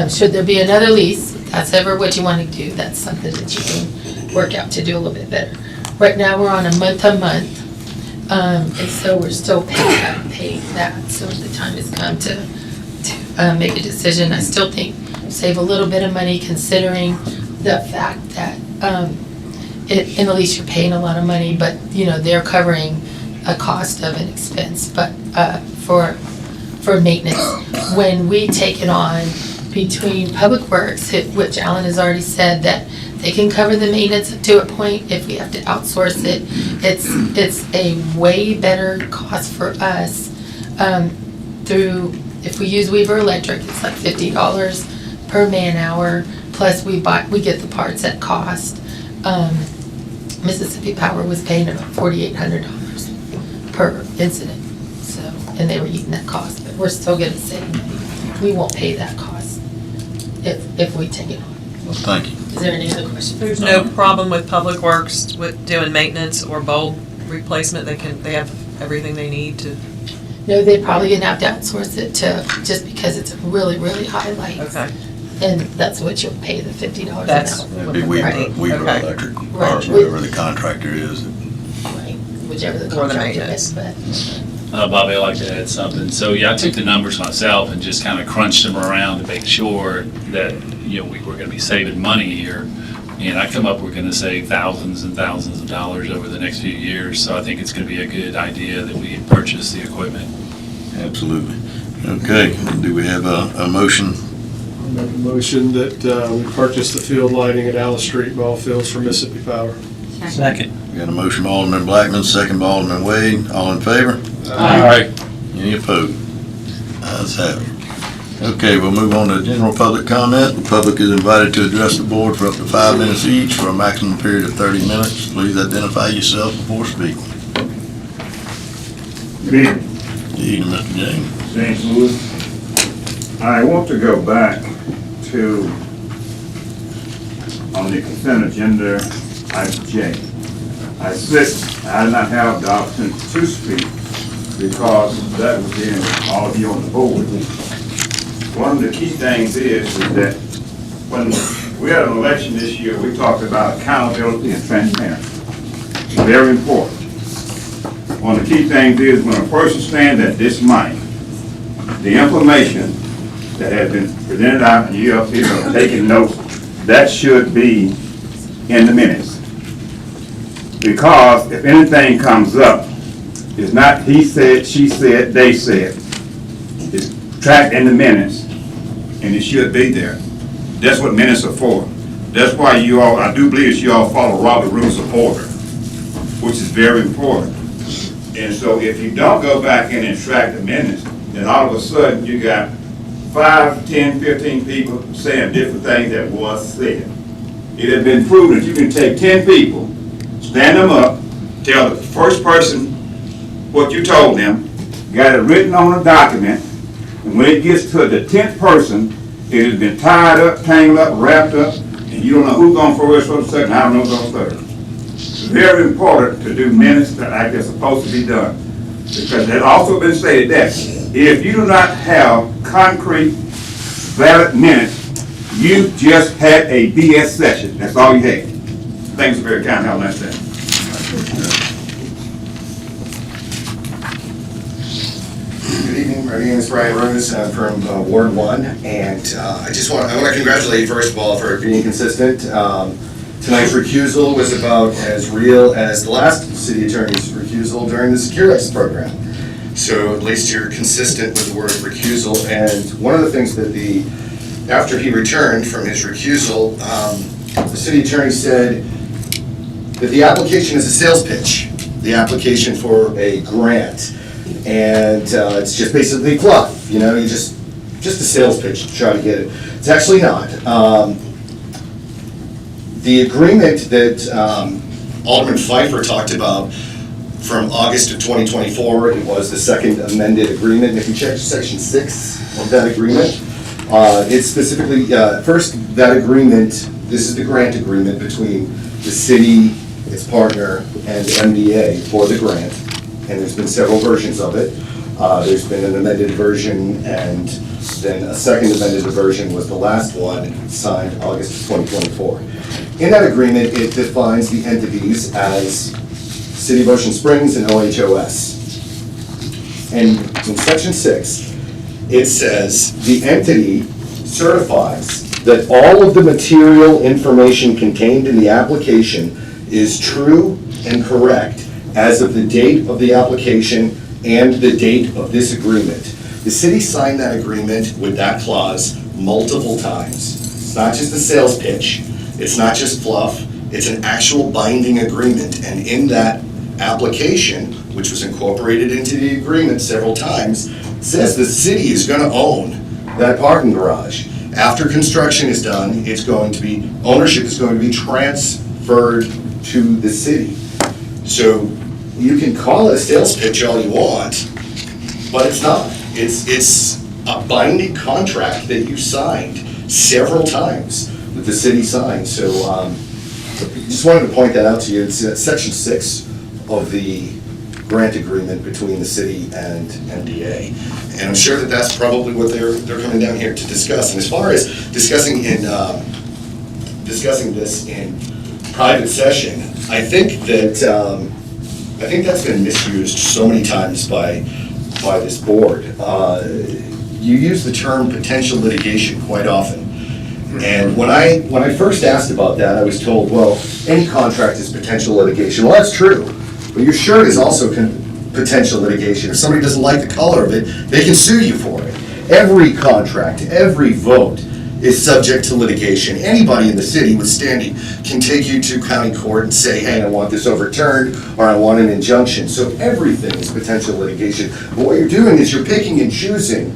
should there be another lease, if that's ever what you want to do, that's something that you can work out to do a little bit better. Right now, we're on a month-to-month. And so we're still paying that. So the time has come to make a decision. I still think save a little bit of money considering the fact that in the lease you're paying a lot of money, but they're covering a cost of an expense. But for maintenance, when we take it on between Public Works, which Alan has already said that they can cover the maintenance to a point. If we have to outsource it, it's a way better cost for us if we use Weaver Electric, it's like $50 per man hour, plus we get the parts at cost. Mississippi Power was paying about $4,800 per incident, so, and they were eating that cost, but we're still gonna save money. We won't pay that cost if we take it on. Thank you. Is there any other questions? There's no problem with Public Works with doing maintenance or bulb replacement? They have everything they need to? No, they're probably gonna have to outsource it just because it's a really, really high light. Okay. And that's what you'll pay the $50 an That's hour. It'd be Weaver Right. Electric, or Right. whoever the contractor is. Right, whichever the Or the contractor maintenance. is, but. Bobby, I'd like to add something. So, yeah, I took the numbers myself and just kind of crunched them around to make sure that, we were going to be saving money here. And I come up, we're going to save thousands and thousands of dollars over the next few years. So I think it's going to be a good idea that we purchase the equipment. Absolutely. Okay, do we have a motion? Make a motion that we purchase the field lighting at Alice Street ball fields from Mississippi Power. Second. We got a motion by Alderman Blackman, second by Alderman Wade. All in favor? Aye. Any opposed? Ayes have it. Okay, we'll move on to general public comment. The public is invited to address the board for up to 5 minutes each for a maximum period of 30 minutes. Please identify yourself before speaking. Good evening, Good evening, Mr. James. James Lewis. I want to go back to, on the consent agenda, item J. I did not have the opportunity to speak because that was in all of you on the board. One of the key things is that when we had an election this year, we talked about accountability and transparency. Very important. One of the key things is when a person stands at this mic, the information that has been presented out and you up here are taking notes, that should be in the minutes. Because if anything comes up, it's not he said, she said, they said. It's tracked in the minutes and it should be there. That's what minutes are for. That's why you all, I do believe that you all follow Robert Rules of Order, which is very important. And so if you don't go back in and track the minutes, then all of a sudden you got 5, 10, 15 people saying different things that was said. It has been proven that you can take 10 people, stand them up, tell the first person what you told them, got it written on a document, and when it gets to the 10th person, it has been tied up, tangled up, wrapped up, and you don't know who's going first, who's second, I don't know who's going third. It's very important to do minutes that like they're supposed to be done. Because there's also been stated that if you do not have concrete, valid minutes, you just had a BS session. That's all you had. Thanks for very kind. Have a nice day. Good evening. My name is Brian Rose. I'm from Ward 1, and I want to congratulate you first of all for being consistent. Tonight's recusal was about as real as the last city attorney's recusal during the Secure X program. So at least you're consistent with the word recusal. And one of the things that after he returned from his recusal, the city attorney said that the application is a sales pitch, the application for a grant. And it's just basically fluff, you just a sales pitch to try to get it. It's actually not. The agreement that Alderman Pfeiffer talked about from August of 2024, it was the second amended agreement. And if you check section 6 of that agreement, it's specifically, first, that agreement, this is the grant agreement between the city, its partner, and MDA for the grant. And there's been several versions of it. There's been an amended version, and then a second amended version was the last one, signed August of 2024. In that agreement, it defines the entities as City of Ocean Springs, and OHOS. And in section 6, it says, the entity certifies that all of the material information contained in the application is true and correct as of the date of the application and the date of this agreement. The city signed that agreement with that clause multiple times. It's not just a sales pitch. It's not just fluff. It's an actual binding agreement. And in that application, which was incorporated into the agreement several times, says the city is going to own that parking garage. After construction is done, ownership is going to be transferred to the city. So you can call it a sales pitch all you want, but it's not. It's a binding contract that you signed several times that the city signed. So just wanted to point that out to you. It's section 6 of the grant agreement between the city and MDA. And I'm sure that that's probably what they're coming down here to discuss. And as far as discussing this in private session, I think that's been misused so many times by this board. You use the term potential litigation quite often. And when I first asked about that, I was told, well, any contract is potential litigation. Well, that's true. But your shirt is also potential litigation. If somebody doesn't like the color of it, they can sue you for it. Every contract, every vote is subject to litigation. Anybody in the city with standing can take you to county court and say, hey, I want this overturned, or I want an injunction. So everything is potential litigation. But what you're doing is you're picking and choosing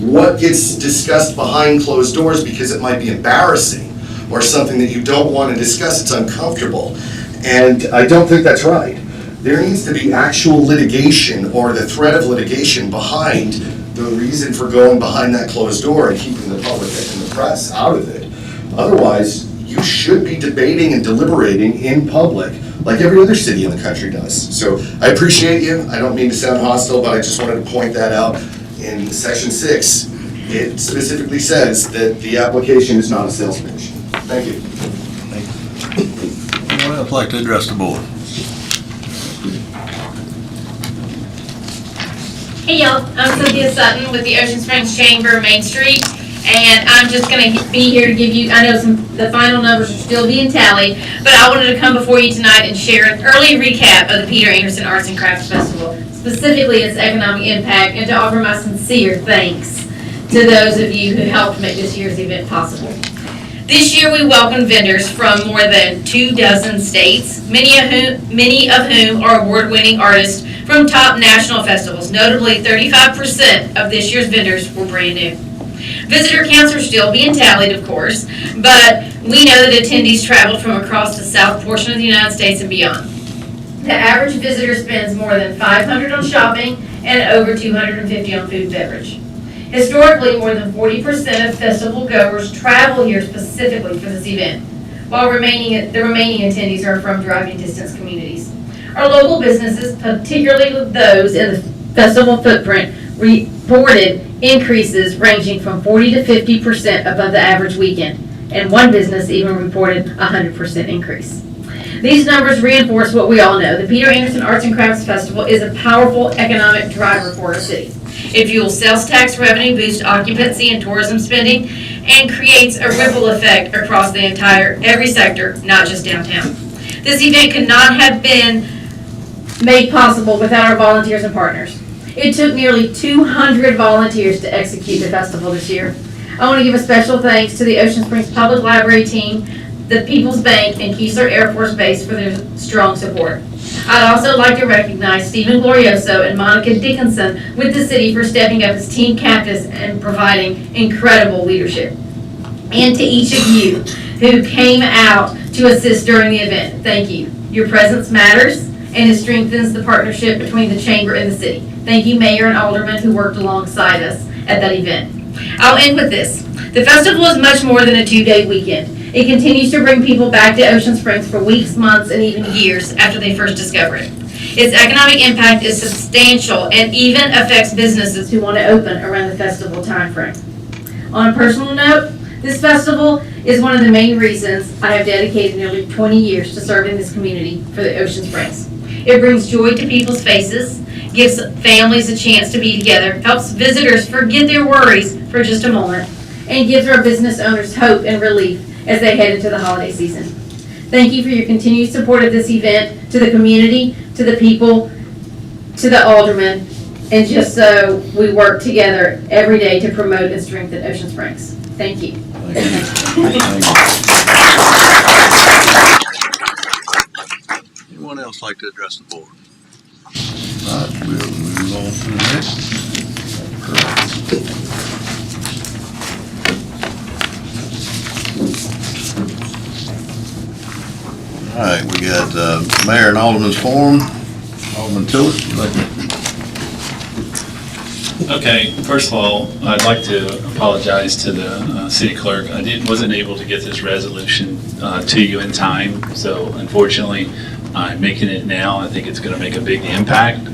what gets discussed behind closed doors because it might be embarrassing or something that you don't want to discuss. It's uncomfortable. And I don't think that's right. There needs to be actual litigation or the threat of litigation behind the reason for going behind that closed door and keeping the public and the press out of it. Otherwise, you should be debating and deliberating in public like every other city in the country does. So I appreciate you. I don't mean to sound hostile, but I just wanted to point that out. In section 6, it specifically says that the application is not a sales pitch. Thank you. Anyone else like to address the board? Hey y'all, I'm Cynthia Sutton with the Ocean Springs Chamber, Main Street, and I'm just going to be here to give you, I know the final numbers are still being tallied, but I wanted to come before you tonight and share an early recap of the Peter Anderson Arts and Crafts Festival, specifically its economic impact, and to offer my sincere thanks to those of you who helped make this year's event possible. This year we welcomed vendors from more than 24 states, many of whom are award-winning artists from top national festivals. Notably, 35% of this year's vendors were brand new. Visitor counts are still being tallied, of course, but we know that attendees traveled from across the south portion of the United States and beyond. The average visitor spends more than $500 on shopping and over $250 on food and beverage. Historically, more than 40% of festival goers travel here specifically for this event, while the remaining attendees are from driving distance communities. Our local businesses, particularly those in the festival footprint, reported increases ranging from 40 to 50% above the average weekend, and one business even reported a 100% increase. These numbers reinforce what we all know. The Peter Anderson Arts and Crafts Festival is a powerful economic driver for our city. It fuels sales tax revenue, boosts occupancy and tourism spending, and creates a ripple effect across the every sector, not just downtown. This event could not have been made possible without our volunteers and partners. It took nearly 200 volunteers to execute the festival this year. I want to give a special thanks to the Ocean Springs Public Library team, the People's Bank, and Keesler Air Force Base for their strong support. I'd also like to recognize Stephen Glorioso and Monica Dickinson with the city for stepping up as team captains and providing incredible leadership. And to each of you who came out to assist during the event, thank you. Your presence matters, and it strengthens the partnership between the Chamber and the city. Thank you, Mayor and Aldermen, who worked alongside us at that event. I'll end with this. The festival is much more than a 2-day weekend. It continues to bring people back to Ocean Springs for weeks, months, and even years after they first discover it. Its economic impact is substantial and even affects businesses who want to open around the festival timeframe. On a personal note, this festival is one of the main reasons I have dedicated nearly 20 years to serving this community for the Ocean Springs. It brings joy to people's faces, gives families a chance to be together, helps visitors forget their worries for just a moment, and gives our business owners hope and relief as they head into the holiday season. Thank you for your continued support of this event, to the community, to the people, to the aldermen, and just so we work together every day to promote and strengthen Ocean Springs. Thank you. Anyone else like to address the board? All right, we'll move on to the next. All right, we got Mayor and Alderman's forum. Alderman Tillett, you'd like to? Okay, first of all, I'd like to apologize to the city clerk. I wasn't able to get this resolution to you in time, so unfortunately, I'm making it now. I think it's going to make a big impact.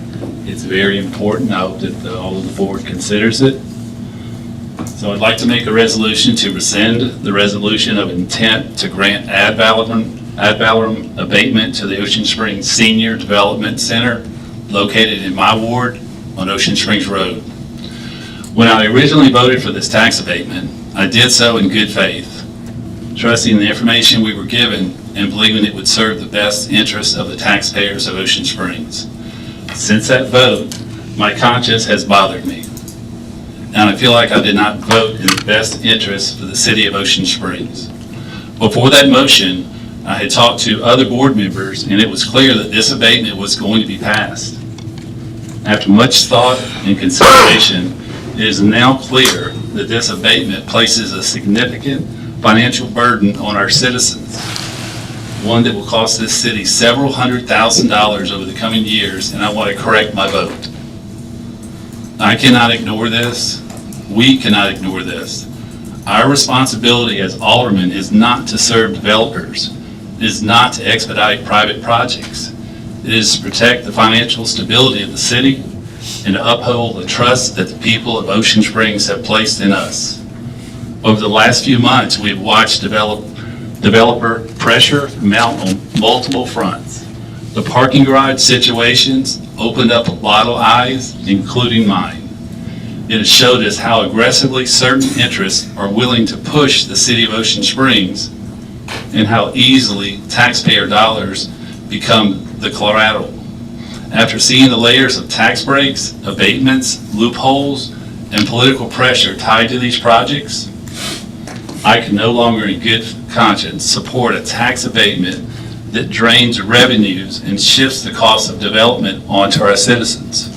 It's very important. I hope that all of the board considers it. So I'd like to make a resolution to rescind the resolution of intent to grant ad valorem abatement to the Ocean Springs Senior Development Center located in my ward on Ocean Springs Road. When I originally voted for this tax abatement, I did so in good faith, trusting the information we were given and believing it would serve the best interests of the taxpayers of Ocean Springs. Since that vote, my conscience has bothered me, and I feel like I did not vote in the best interest for the city of Ocean Springs. Before that motion, I had talked to other board members, and it was clear that this abatement was going to be passed. After much thought and consideration, it is now clear that this abatement places a significant financial burden on our citizens, one that will cost this city several $100,000s over the coming years, and I want to correct my vote. I cannot ignore this. We cannot ignore this. Our responsibility as aldermen is not to serve developers. It is not to expedite private projects. It is to protect the financial stability of the city and to uphold the trust that the people of Ocean Springs have placed in us. Over the last few months, we have watched developer pressure mount on multiple fronts. The parking garage situations opened up a lot of eyes, including mine. It has showed us how aggressively certain interests are willing to push the city of Ocean Springs and how easily taxpayer dollars become the collateral. After seeing the layers of tax breaks, abatements, loopholes, and political pressure tied to these projects, I can no longer in good conscience support a tax abatement that drains revenues and shifts the cost of development onto our citizens.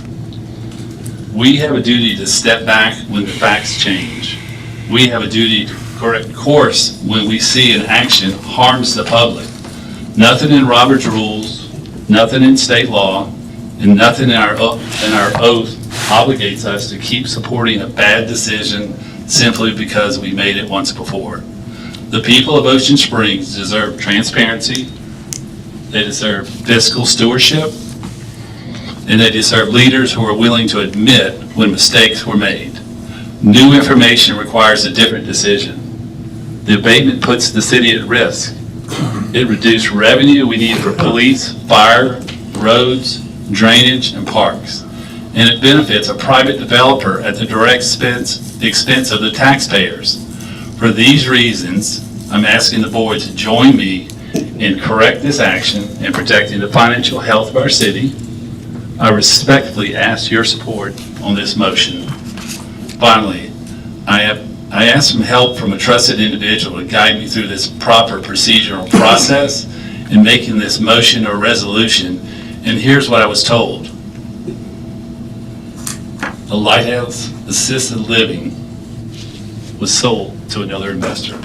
We have a duty to step back when the facts change. We have a duty to correct course when we see an action harms the public. Nothing in Robert's rules, nothing in state law, and nothing in our oath obligates us to keep supporting a bad decision simply because we made it once before. The people of Ocean Springs deserve transparency, they deserve fiscal stewardship, and they deserve leaders who are willing to admit when mistakes were made. New information requires a different decision. The abatement puts the city at risk. It reduced revenue we need for police, fire, roads, drainage, and parks. And it benefits a private developer at the direct expense of the taxpayers. For these reasons, I'm asking the board to join me in correct this action and protecting the financial health of our city. I respectfully ask your support on this motion. Finally, I ask some help from a trusted individual to guide me through this proper procedural process in making this motion or resolution. And here's what I was told. The Lighthouse Assisted Living was sold to another investor.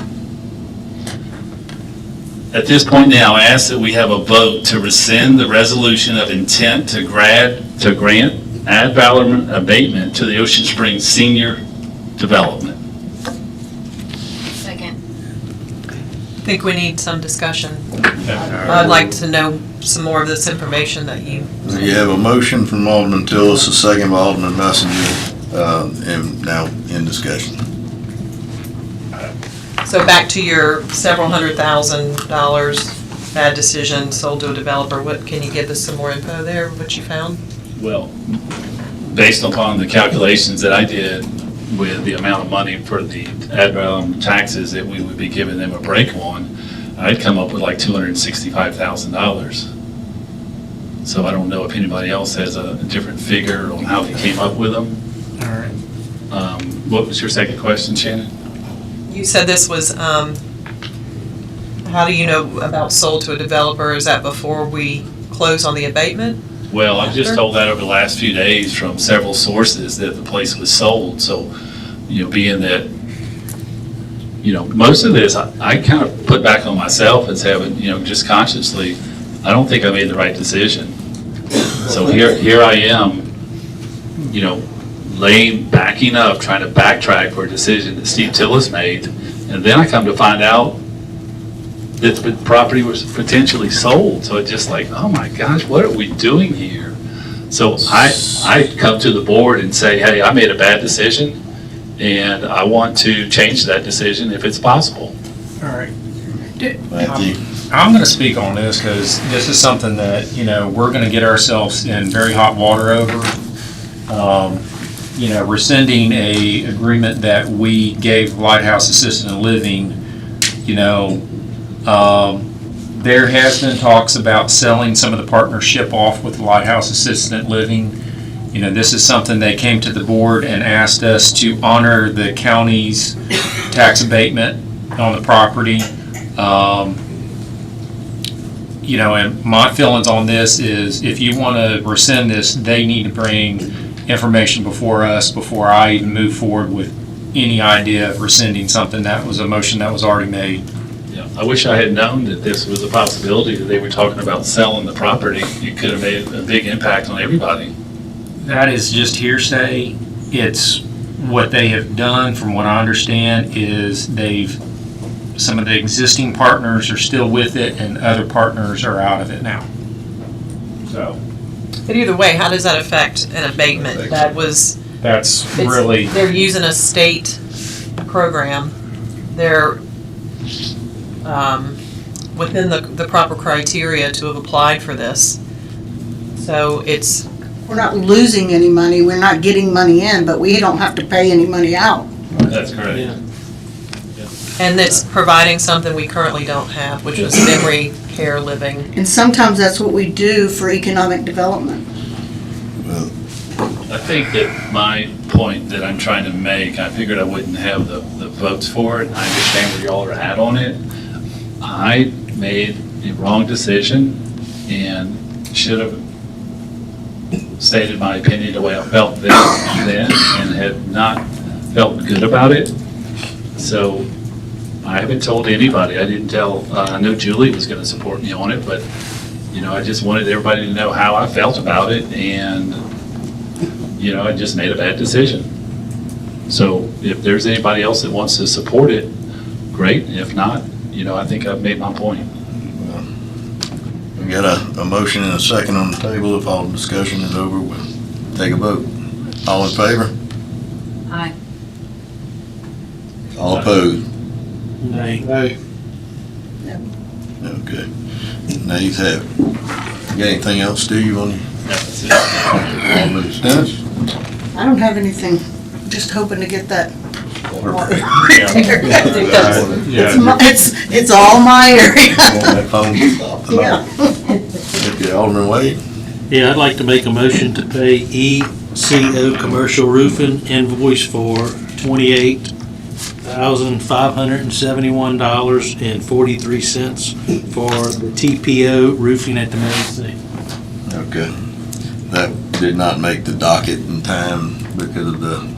At this point now, I ask that we have a vote to rescind the resolution of intent to grant ad valorem abatement to the Ocean Springs Senior Development. Second. I think we need some discussion. I'd like to know some more of this information that you. You have a motion from Alderman Tillis, a second by Alderman Messenger, and now in discussion. So back to your several $100,000 bad decision, sold to a developer. What, can you give us some more info there, what you found? Well, based upon the calculations that I did with the amount of money for the ad valorem taxes that we would be giving them a break on, I'd come up with like $265,000. So I don't know if anybody else has a different figure on how they came up with them. All right. What was your second question, Shannon? You said this was, how do you know about sold to a developer? Is that before we close on the abatement? Well, I've just told that over the last few days from several sources that the place was sold. So, being that, most of this, I kind of put back on myself as having, just consciously, I don't think I made the right decision. So here I am, backing up, trying to backtrack for a decision that Steve Tillis made. And then I come to find out that the property was potentially sold. So it's just like, oh my gosh, what are we doing here? So I come to the board and say, hey, I made a bad decision and I want to change that decision if it's possible. All right. Thank you. I'm going to speak on this because this is something that, we're going to get ourselves in very hot water over. Rescinding a agreement that we gave Lighthouse Assisted Living, there has been talks about selling some of the partnership off with Lighthouse Assisted Living. This is something they came to the board and asked us to honor the county's tax abatement on the property. And my feelings on this is if you want to rescind this, they need to bring information before us before I even move forward with any idea of rescinding something that was a motion that was already made. Yeah, I wish I had known that this was a possibility, that they were talking about selling the property. It could have made a big impact on everybody. That is just hearsay. It's what they have done, from what I understand, is some of the existing partners are still with it and other partners are out of it now. So. But either way, how does that affect an abatement? They're using a state program. They're within the proper criteria to have applied for this. So we're not losing any money, we're not getting money in, but we don't have to pay any money out. That's correct. Yeah. And it's providing something we currently don't have, which is memory care living. And sometimes that's what we do for economic development. I think that my point that I'm trying to make, I figured I wouldn't have the votes for it. I understand where y'all are at on it. I made a wrong decision and should have stated my opinion the way I felt then and had not felt good about it. So I haven't told anybody. I didn't tell, I know Julie was going to support me on it, but, I just wanted everybody to know how I felt about it, and, I just made a bad decision. So if there's anybody else that wants to support it, great. If not, I think I've made my point. We got a motion and a second on the table. If all discussion is over, we'll take a vote. All in favor? Aye. All opposed? Nay. Okay. Nays have it. You got anything else, Steve, on you? That's it. Alderman Dennis? I don't have anything, just hoping to get that. It's all my area. That phone Yeah. Okay, Alderman Wade? Yeah, I'd like to make a motion to pay ECO Commercial Roofing invoice for $28,571.43 for the TPO roofing at the Mary C. Okay. That did not make the docket in time because of the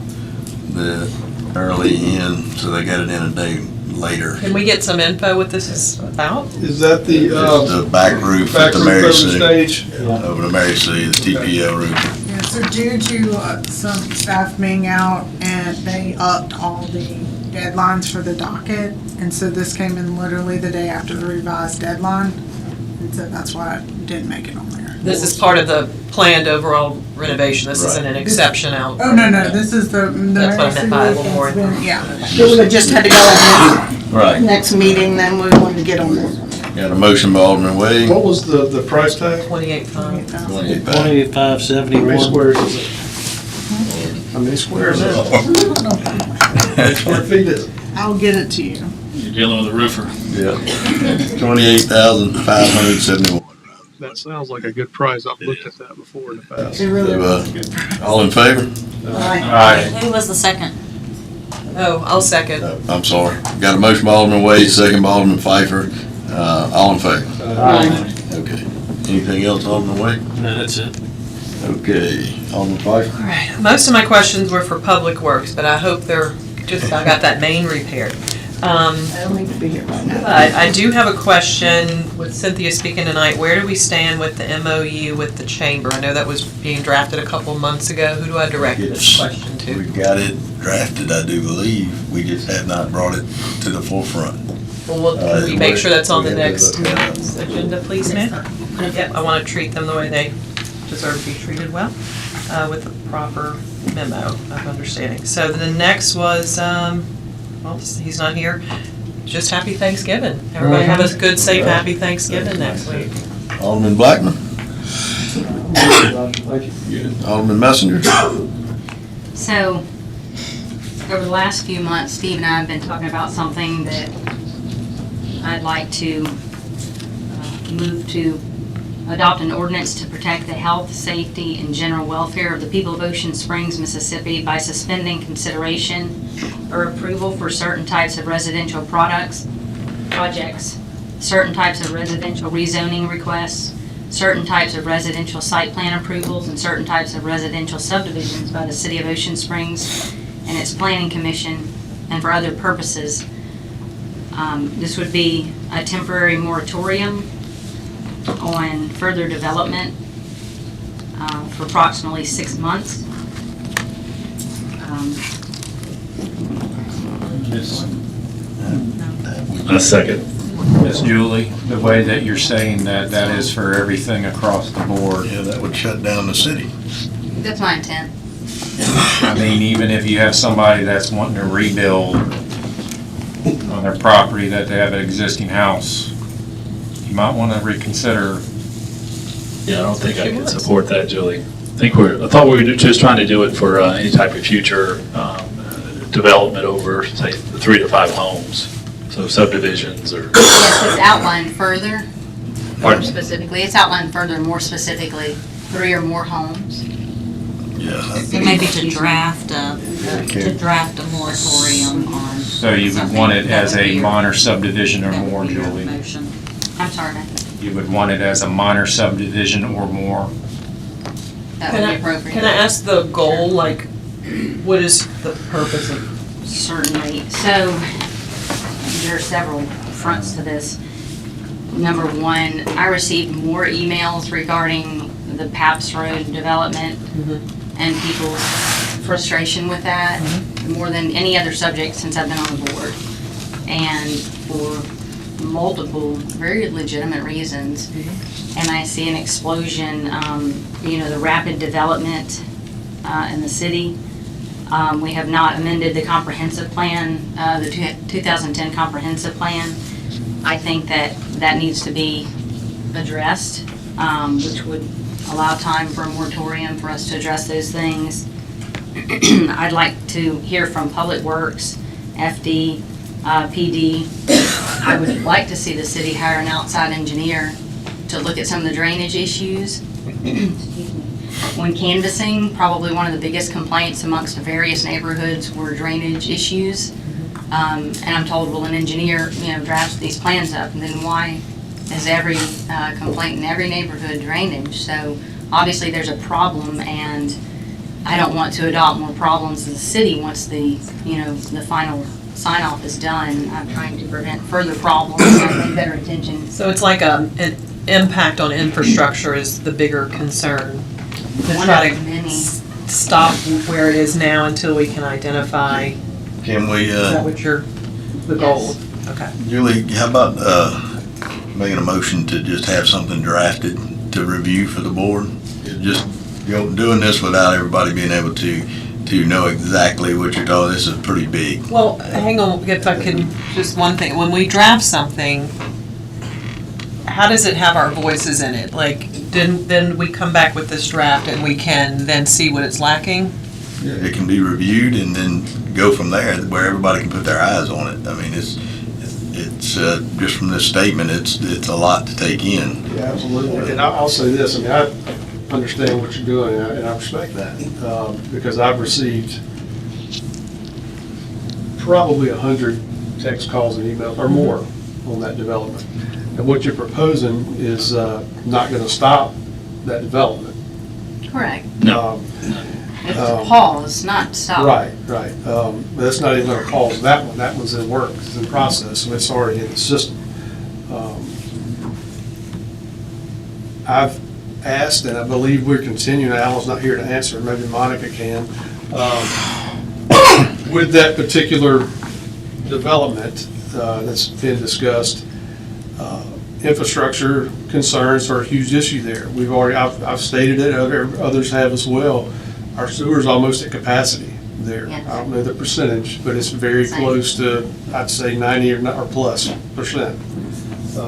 early in, so they got it in a day later. Can we get some info what this is about? Is that the, The back roof at the factory Mary cover C. stage? Over the Mary C, the TPO roof. Yeah, so due to some staff being out, and they upped all the deadlines for the docket, and so this came in literally the day after the revised deadline, and so that's why it didn't make it on there. This is part of the planned overall renovation. This isn't an exception out. Oh, no, this is the That's what I meant by a little more. Yeah. We would just had to go at Right. next meeting, then we wanted to get on this one. Got a motion by Alderman Wade. What was the price tag? 28.5. 28,500. 2571. Squares is it? How many squares is it? How many square feet is it? I'll get it to you. You're dealing with a roofer. Yeah. 28,571. That sounds like a good price. I've looked at that before in the past. It really So, all in favor? Aye. Who was the second? Oh, I'll second. I'm sorry. Got a motion by Alderman Wade, second by Alderman Pfeiffer. All in favor? Aye. Okay. Anything else, Alderman Wade? No, that's it. Okay. Alderman Pfeiffer? All right, most of my questions were for Public Works, but I hope they're just, I got that main repaired. I don't need to be here right now. But I do have a question with Cynthia speaking tonight. Where do we stand with the MOU with the chamber? I know that was being drafted a couple of months ago. Who do I direct this question to? We've got it drafted, I do believe. We just have not brought it to the forefront. Well, can we make sure that's on the We have to next look at it. month's agenda, please, ma'am? Yep, I want to treat them the way they deserve to be treated well, with the proper memo of understanding. So the next was, well, he's not here. Just happy Thanksgiving. Everybody have a good, safe, happy Thanksgiving next week. Alderman Blackman? Alderman Messenger? So, over the last few months, Steve and I have been talking about something that I'd like to move to adopt an ordinance to protect the health, safety, and general welfare of the people of Ocean Springs, Mississippi by suspending consideration or approval for certain types of residential projects, certain types of residential rezoning requests, certain types of residential site plan approvals, and certain types of residential subdivisions by the City of Ocean Springs and its Planning Commission, and for other purposes. This would be a temporary moratorium on further development for approximately 6 months. A second. Ms. Julie, the way that you're saying that, that is for everything across the board. Yeah, that would shut down the city. That's my intent. I mean, even if you have somebody that's wanting to rebuild on their property, that they have an existing house, you might want to reconsider. Yeah, I don't think I can support that, Julie. I thought we were just trying to do it for any type of future development over, say, 3 to 5 homes. So subdivisions or. Yes, it's outlined further, Pardon? specifically, it's outlined further, more specifically, 3 or more homes. Yeah. So maybe to draft a moratorium on. So you would want it as a minor subdivision or more, Julie? Motion. I'm sorry, ma'am. You would want it as a minor subdivision or more? That would be appropriate. Can I ask the goal, like, what is the purpose of? Certainly. So, there are several fronts to this. Number one, I received more emails regarding the Paps Road development and people's frustration with that, more than any other subject since I've been on the board. And for multiple, very legitimate reasons. And I see an explosion, the rapid development in the city. We have not amended the comprehensive plan, the 2010 comprehensive plan. I think that needs to be addressed, which would allow time for a moratorium for us to address those things. I'd like to hear from Public Works, FD, PD. I would like to see the city hire an outside engineer to look at some of the drainage issues. When canvassing, probably one of the biggest complaints amongst various neighborhoods were drainage issues. And I'm told, well, an engineer, drafts these plans up, and then why is every complaint in every neighborhood drainage? So obviously there's a problem, and I don't want to adopt more problems in the city once the final sign-off is done. I'm trying to prevent further problems and pay better attention. So it's like an impact on infrastructure is the bigger concern. To One try of to many. stop where it is now until we can identify, Can we, is that what the goal? Okay. Julie, how about making a motion to just have something drafted to review for the board? Just, doing this without everybody being able to know exactly what you're talking, this is pretty big. Well, hang on, if I can, just one thing. When we draft something, how does it have our voices in it? Like, then we come back with this draft and we can then see what it's lacking? It can be reviewed and then go from there, where everybody can put their eyes on it. I mean, it's just from this statement, it's a lot to take in. Yeah, absolutely. And I'll say this, I mean, I understand what you're doing, and I respect that, because I've received probably 100 text calls and emails or more on that development. And what you're proposing is not going to stop that development. Correct. No. It's a pause, not stop. Right. But that's not even going to cause that one. That one's in work, it's in process, so it's already in the system. I've asked, and I believe we're continuing, Alan's not here to answer, maybe Monica can, with that particular development that's been discussed, infrastructure concerns are a huge issue there. I've stated it, others have as well. Our sewer's almost at capacity there. Yes. I don't know the percentage, but it's very Same. close to, I'd say 90 or plus percent.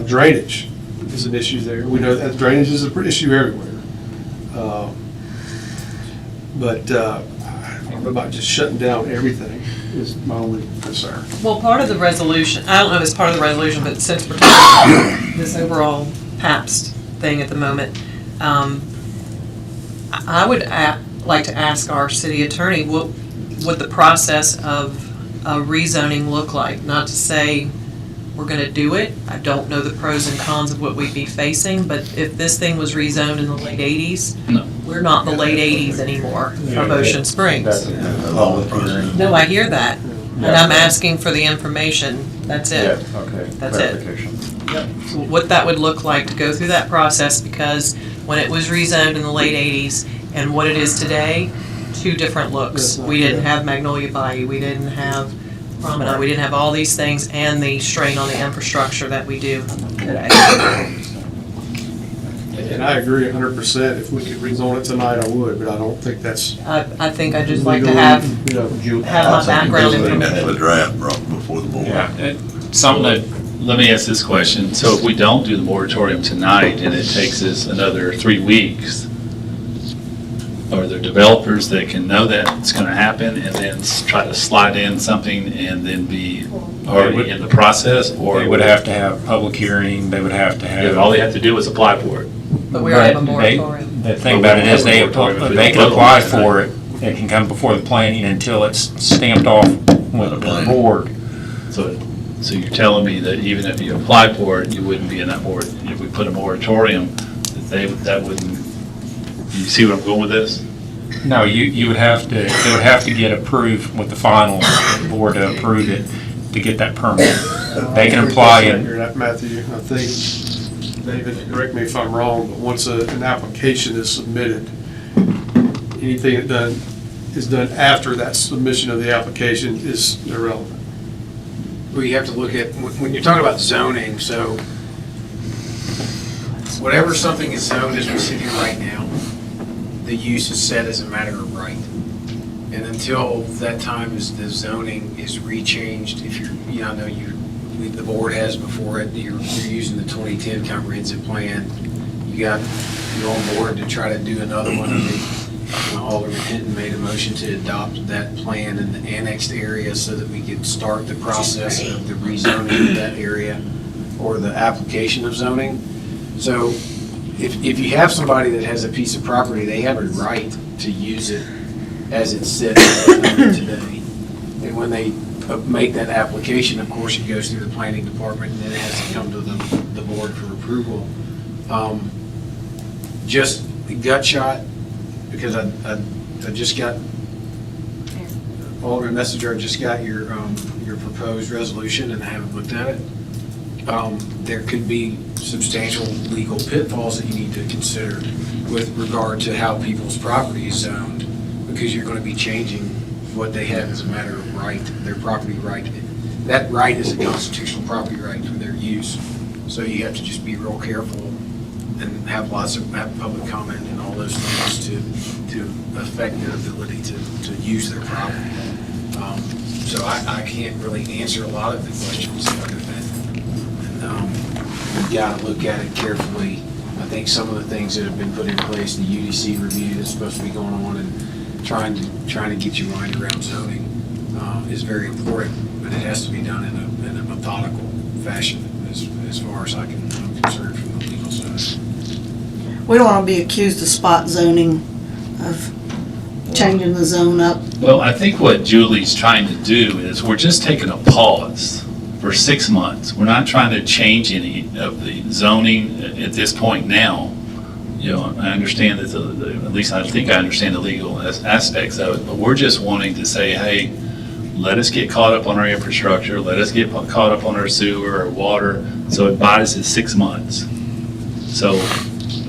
Drainage is an issue there. We know that drainage is an issue everywhere. But I don't know about just shutting down everything is my only concern. Well, part of the resolution, I don't know if it's part of the resolution, but since we're talking about this overall PAPS thing at the moment, I would like to ask our city attorney, what would the process of rezoning look like? Not to say we're gonna do it, I don't know the pros and cons of what we'd be facing, but if this thing was rezoned in the late 80s, No. we're not in the late 80s anymore of Ocean Springs. No, I hear that, and I'm asking for the information, that's it. Okay. That's it. So what that would look like to go through that process, because when it was rezoned in the late 80s and what it is today, two different looks. We didn't have Magnolia Bayou, we didn't have Promenade, we didn't have all these things and the strain on the infrastructure that we do today. And I agree 100%. If we could rezone it tonight, I would, but I don't think that's. I think I'd just like to have my background Have information. a draft brought before the board. Something that, let me ask this question. So if we don't do the moratorium tonight and it takes us another 3 weeks, are there developers that can know that it's gonna happen and then try to slide in something and then be already in the process? Or They would have to have public hearing, they would have to have. all they have to do is apply for it? But we already have a But they- moratorium. The thing about it is they can apply for it, it can come before the planning until it's stamped off with the board. So you're telling me that even if you applied for it, you wouldn't be in that if we put a moratorium, that wouldn't, you see where I'm going with this? No, you would have to, it would have to get approved with the final board to approve it to get that permit. They can apply and. Matthew, I think, David, correct me if I'm wrong, but once an application is submitted, anything that is done after that submission of the application is irrelevant. Well, you have to look at, when you're talking about zoning, so whatever something is zoned as we sit here right now, the use is set as a matter of right. And until that time is the zoning is rechanged, if you're, I know the board has before it, you're using the 2010 comprehensive plan. You're on board to try to do another one. Alderman Hinton made a motion to adopt that plan in the annexed area so that we could start the process of the rezoning of that area or the application of zoning. So if you have somebody that has a piece of property, they have a right to use it as it's set today. And when they make that application, of course, it goes through the planning department and then it has to come to the board for approval. Just gut shot, because I just got, Alderman Messenger, I just got your proposed resolution and I haven't looked at it. There could be substantial legal pitfalls that you need to consider with regard to how people's property is zoned, because you're going to be changing what they have as a matter of right, their property right. That right is a constitutional property right for their use. So you have to just be real careful and have public comment and all those things to affect their ability to use their property. So I can't really answer a lot of the questions other than you've got to look at it carefully. I think some of the things that have been put in place, the UDC review that's supposed to be going on and trying to get you right around zoning is very important, but it has to be done in a methodical fashion as far as I'm concerned from the legal side. We don't want to be accused of spot zoning, of changing the zone up. Well, I think what Julie's trying to do is we're just taking a pause for 6 months. We're not trying to change any of the zoning at this point now. You know, I understand that at least I think I understand the legal aspects of it, but we're just wanting to say, hey, let us get caught up on our infrastructure, let us get caught up on our sewer or water, so it buys us 6 months. So,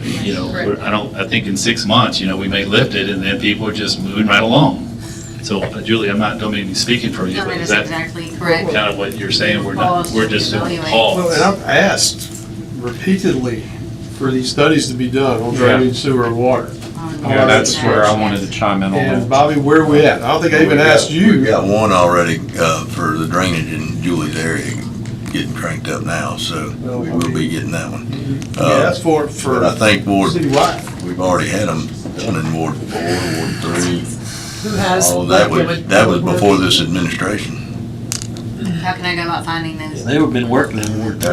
you know, I think in 6 months, you know, we may lift it and then people are just moving right along. So Julie, don't mean to be speaking for you, No, but that is is that exactly correct. kind of what you're saying? We're just doing a Well, and pause. I've asked repeatedly for these studies to be done on Yeah. drainage, sewer, and water. Yeah, that's where I wanted to chime in on And that. Bobby, where are we at? I don't think I even asked We you. got one already for the drainage in Julie's area getting cranked up now, so we will be getting that one. We asked for it But I think citywide. we've already had them done in Ward 4, Ward 3. Who has? All of that was before this administration. How can I go about finding those? They have been working in Ward 3.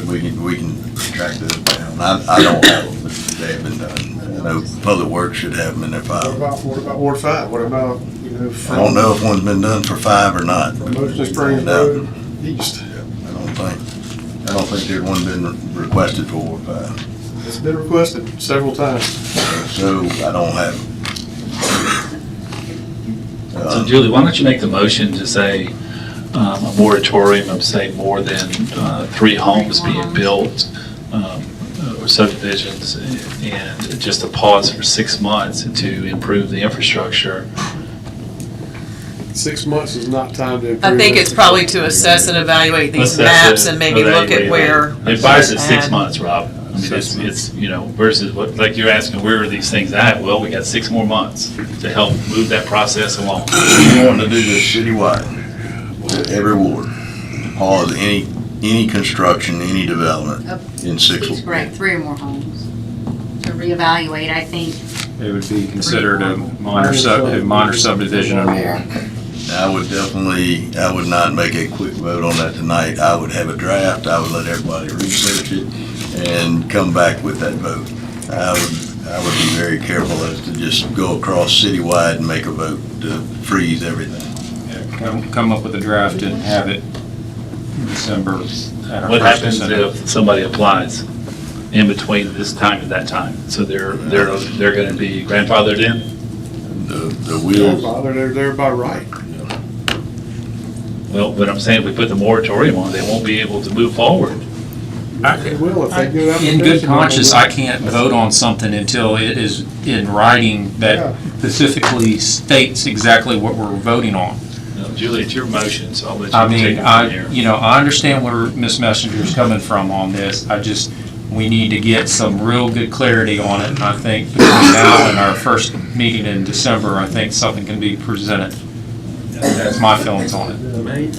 We can track those down. I don't have them, but they have been done. I know Public Works should have them in their file. What about Ward 5? What about, you know, I don't know if one's been done for 5 or not. from Motion Springs No. Road east? I don't think there's one been requested for Ward 5. It's been requested several times. So I don't have it. So Julie, why don't you make the motion to say a moratorium of, say, more than 3 homes being built, or subdivisions, and just a pause for 6 months to improve the infrastructure. 6 months is not time to improve. I think it's probably to assess and evaluate these maps and maybe look at where. It buys us 6 months, Rob. I mean, it's, you know, versus what, like you're asking, where are these things at? Well, we got 6 more months to help move that process along. We want to do this citywide, every ward. Pause any construction, any development in 6 He's wards. correct, 3 or more homes. To reevaluate, I think. It would be considered a minor subdivision or more. I would not make a quick vote on that tonight. I would have a draft, I would let everybody research it and come back with that vote. I would be very careful as to just go across citywide and make a vote to freeze everything. Come up with a draft and have it in December at our What first happens December. if somebody applies in between this time and that time? So they're gonna be grandfathered in? The wheels. They're by right. Well, but I'm saying if we put the moratorium on, they won't be able to move forward. They will if they go out. In good conscience, I can't vote on something until it is in writing that specifically states exactly what we're voting on. No, Julie, it's your motion, so I'll let I you take mean, it from here. I understand where Ms. Messenger's coming from on this. We need to get some real good clarity on it. And I think between now and our first meeting in December, I think something can be presented. That's my feelings on it.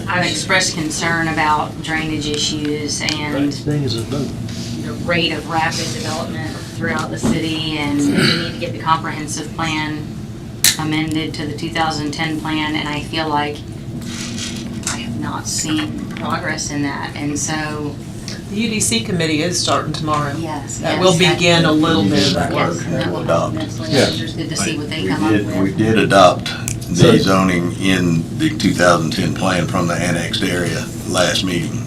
I've expressed concern about drainage issues and the rate of rapid development throughout the city, and we need to get the comprehensive plan amended to the 2010 plan, and I feel like I have not seen progress in that, and so. The UDC committee is starting tomorrow. Yes. That will begin a little bit of that work. Yes, and that will be immensely interested to see what they come up with. We did adopt the zoning in the 2010 plan from the annexed area last meeting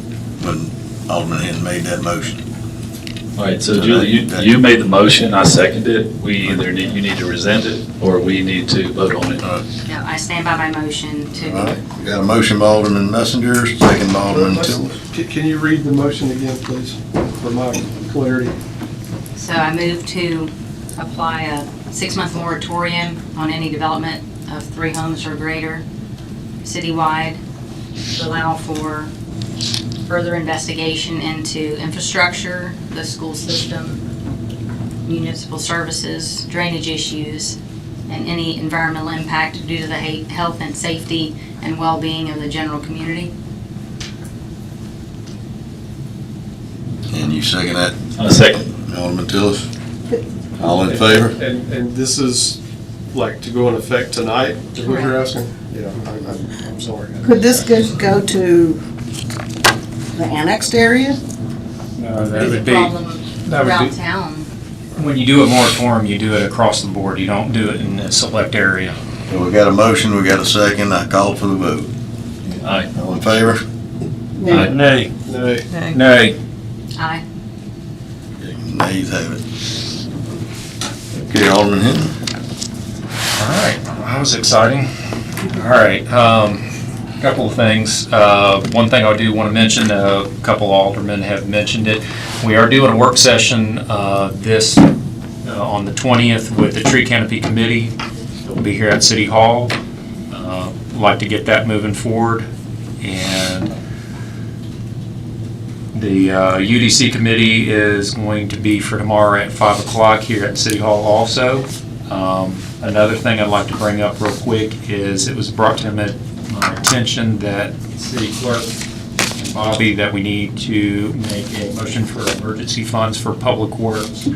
when Alderman Henn made that motion. All right, so Julie, you made the motion, I seconded it. You need to rescind it, or we need to vote on it. No, I stand by my motion to. All right, we got a motion by Alderman Messenger, second by Alderman Tiller. Can you read the motion again, please, for my clarity? So I move to apply a 6-month moratorium on any development of 3 homes or greater citywide, to allow for further investigation into infrastructure, the school system, municipal services, drainage issues, and any environmental impact due to the health and safety and well-being of the general community. You second that? Second. Alderman Tillis? All in favor? And this is like to go in effect tonight, is what you're asking? Yeah, I'm sorry. Could this go to the annexed area? No, that There's a would be, problem that would around be, town. when you do a moratorium, you do it across the board. You don't do it in a select area. So we got a motion, we got a second, I call for the vote. Aye. All in favor? Nay. Nay. Nay. Aye. Nays have it. Okay, Alderman Hinton. All right, that was exciting. All right, couple of things. One thing I do want to mention, a couple aldermen have mentioned it. We are doing a work session on the 20th with the Tree Canopy Committee. It'll be here at City Hall. Like to get that moving forward. And the UDC committee is going to be for tomorrow at 5 o'clock here at City Hall also. Another thing I'd like to bring up real quick is it was brought to my attention that City Clerk and Bobby that we need to make a motion for emergency funds for public works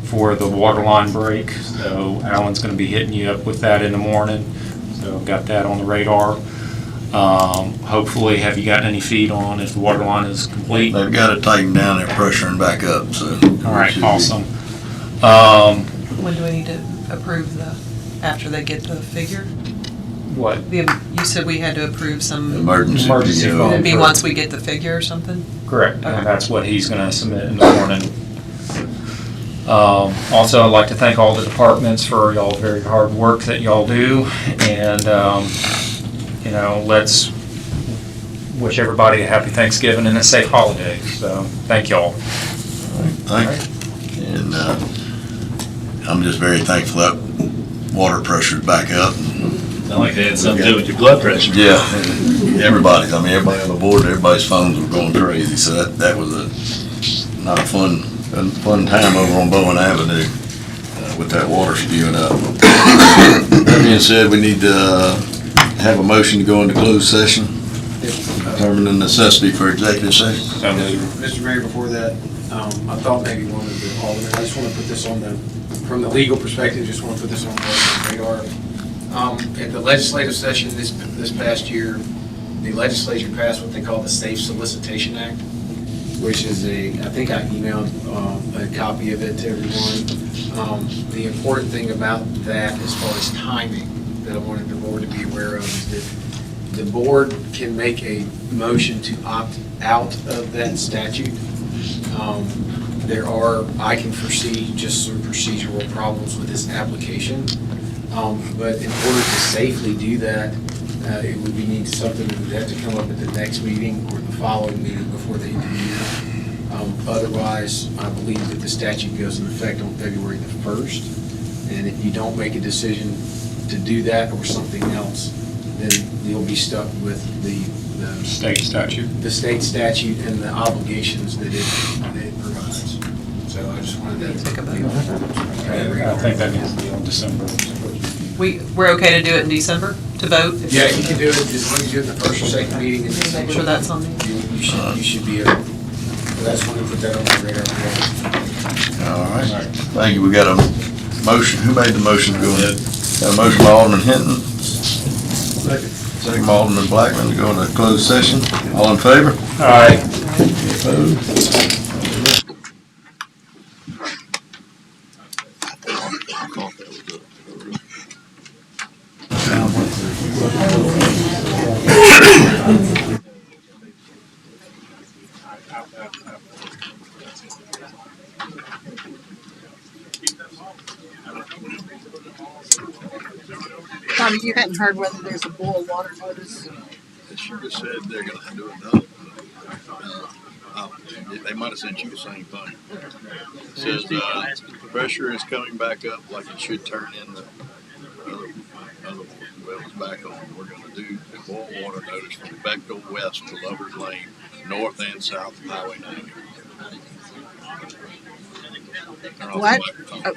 for the water line break. So Alan's going to be hitting you up with that in the morning. So got that on the radar. Hopefully, have you gotten any feed on if the water line is complete? They've got it tightened down, they're pressuring back up, so. All right, awesome. When do we need to approve after they get the figure? What? You said we had to approve some. Emergency. Would it be once we get the figure or something? Correct, Okay. and that's what he's gonna submit in the morning. Also, I'd like to thank all the departments for y'all very hard work that y'all do, and, let's wish everybody a happy Thanksgiving and a safe holiday, so, thank y'all. Thanks. And I'm just very thankful that water pressure's back up. Sound like they had something to do with your blood pressure. Yeah, everybody on the board, everybody's phones were going crazy, so that was not a fun time over on Bowen Avenue with that water spewing up. That being said, we need to have a motion to go into closed session, determine the necessity for executive session. Mr. Mayor, before that, I thought maybe one of the aldermen, I just want to put this on from the legal perspective, just want to put this on the radar. At the legislative session this past year, the legislature passed what they call the Safe Solicitation Act, which is I think I emailed a copy of it to everyone. The important thing about that as far as timing that I wanted the board to be aware of is that the board can make a motion to opt out of that statute. I can foresee just some procedural problems with this application. But in order to safely do that, it would need something that would have to come up at the next meeting or the following meeting before the end of the year. Otherwise, I believe that the statute goes into effect on February the 1st. And if you don't make a decision to do that or something else, then you'll be stuck with the State statute. The state statute and the obligations that it provides. So I just wanted to Think about I think that needs to be on December. We're okay to do it in December, to vote? Yeah, you can do it as long as you do it in the first or second meeting in Make December. sure that's on there. You should be able, that's when we put that on the radar. All right, thank you. We got a motion. Who made the motion to go in? Got a motion by Alderman Hinton. Second by Alderman Blackman to go into closed session. All in favor? Aye. Opposed? Tom, you hadn't heard whether there's a boil water notice? They should have said they're gonna do it. They might have sent you the same thing. It says, pressure is coming back up like it should turn in the other wells back on. We're gonna do the boil water notice from Bechtel West to Lover's Lane, north and south of Highway 90. What? Oh.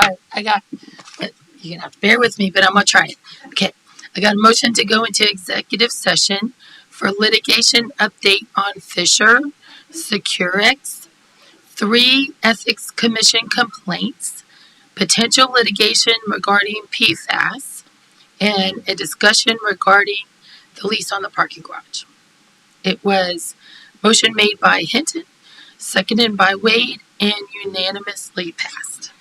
right, you're gonna have to bear with me, but I'm gonna try it. Okay, I got a motion to go into executive session for litigation update on Fisher, Securex, 3 Ethics Commission complaints, potential litigation regarding PFAS, and a discussion regarding the lease on the parking garage. It was motion made by Hinton, seconded by Wade, and unanimously passed.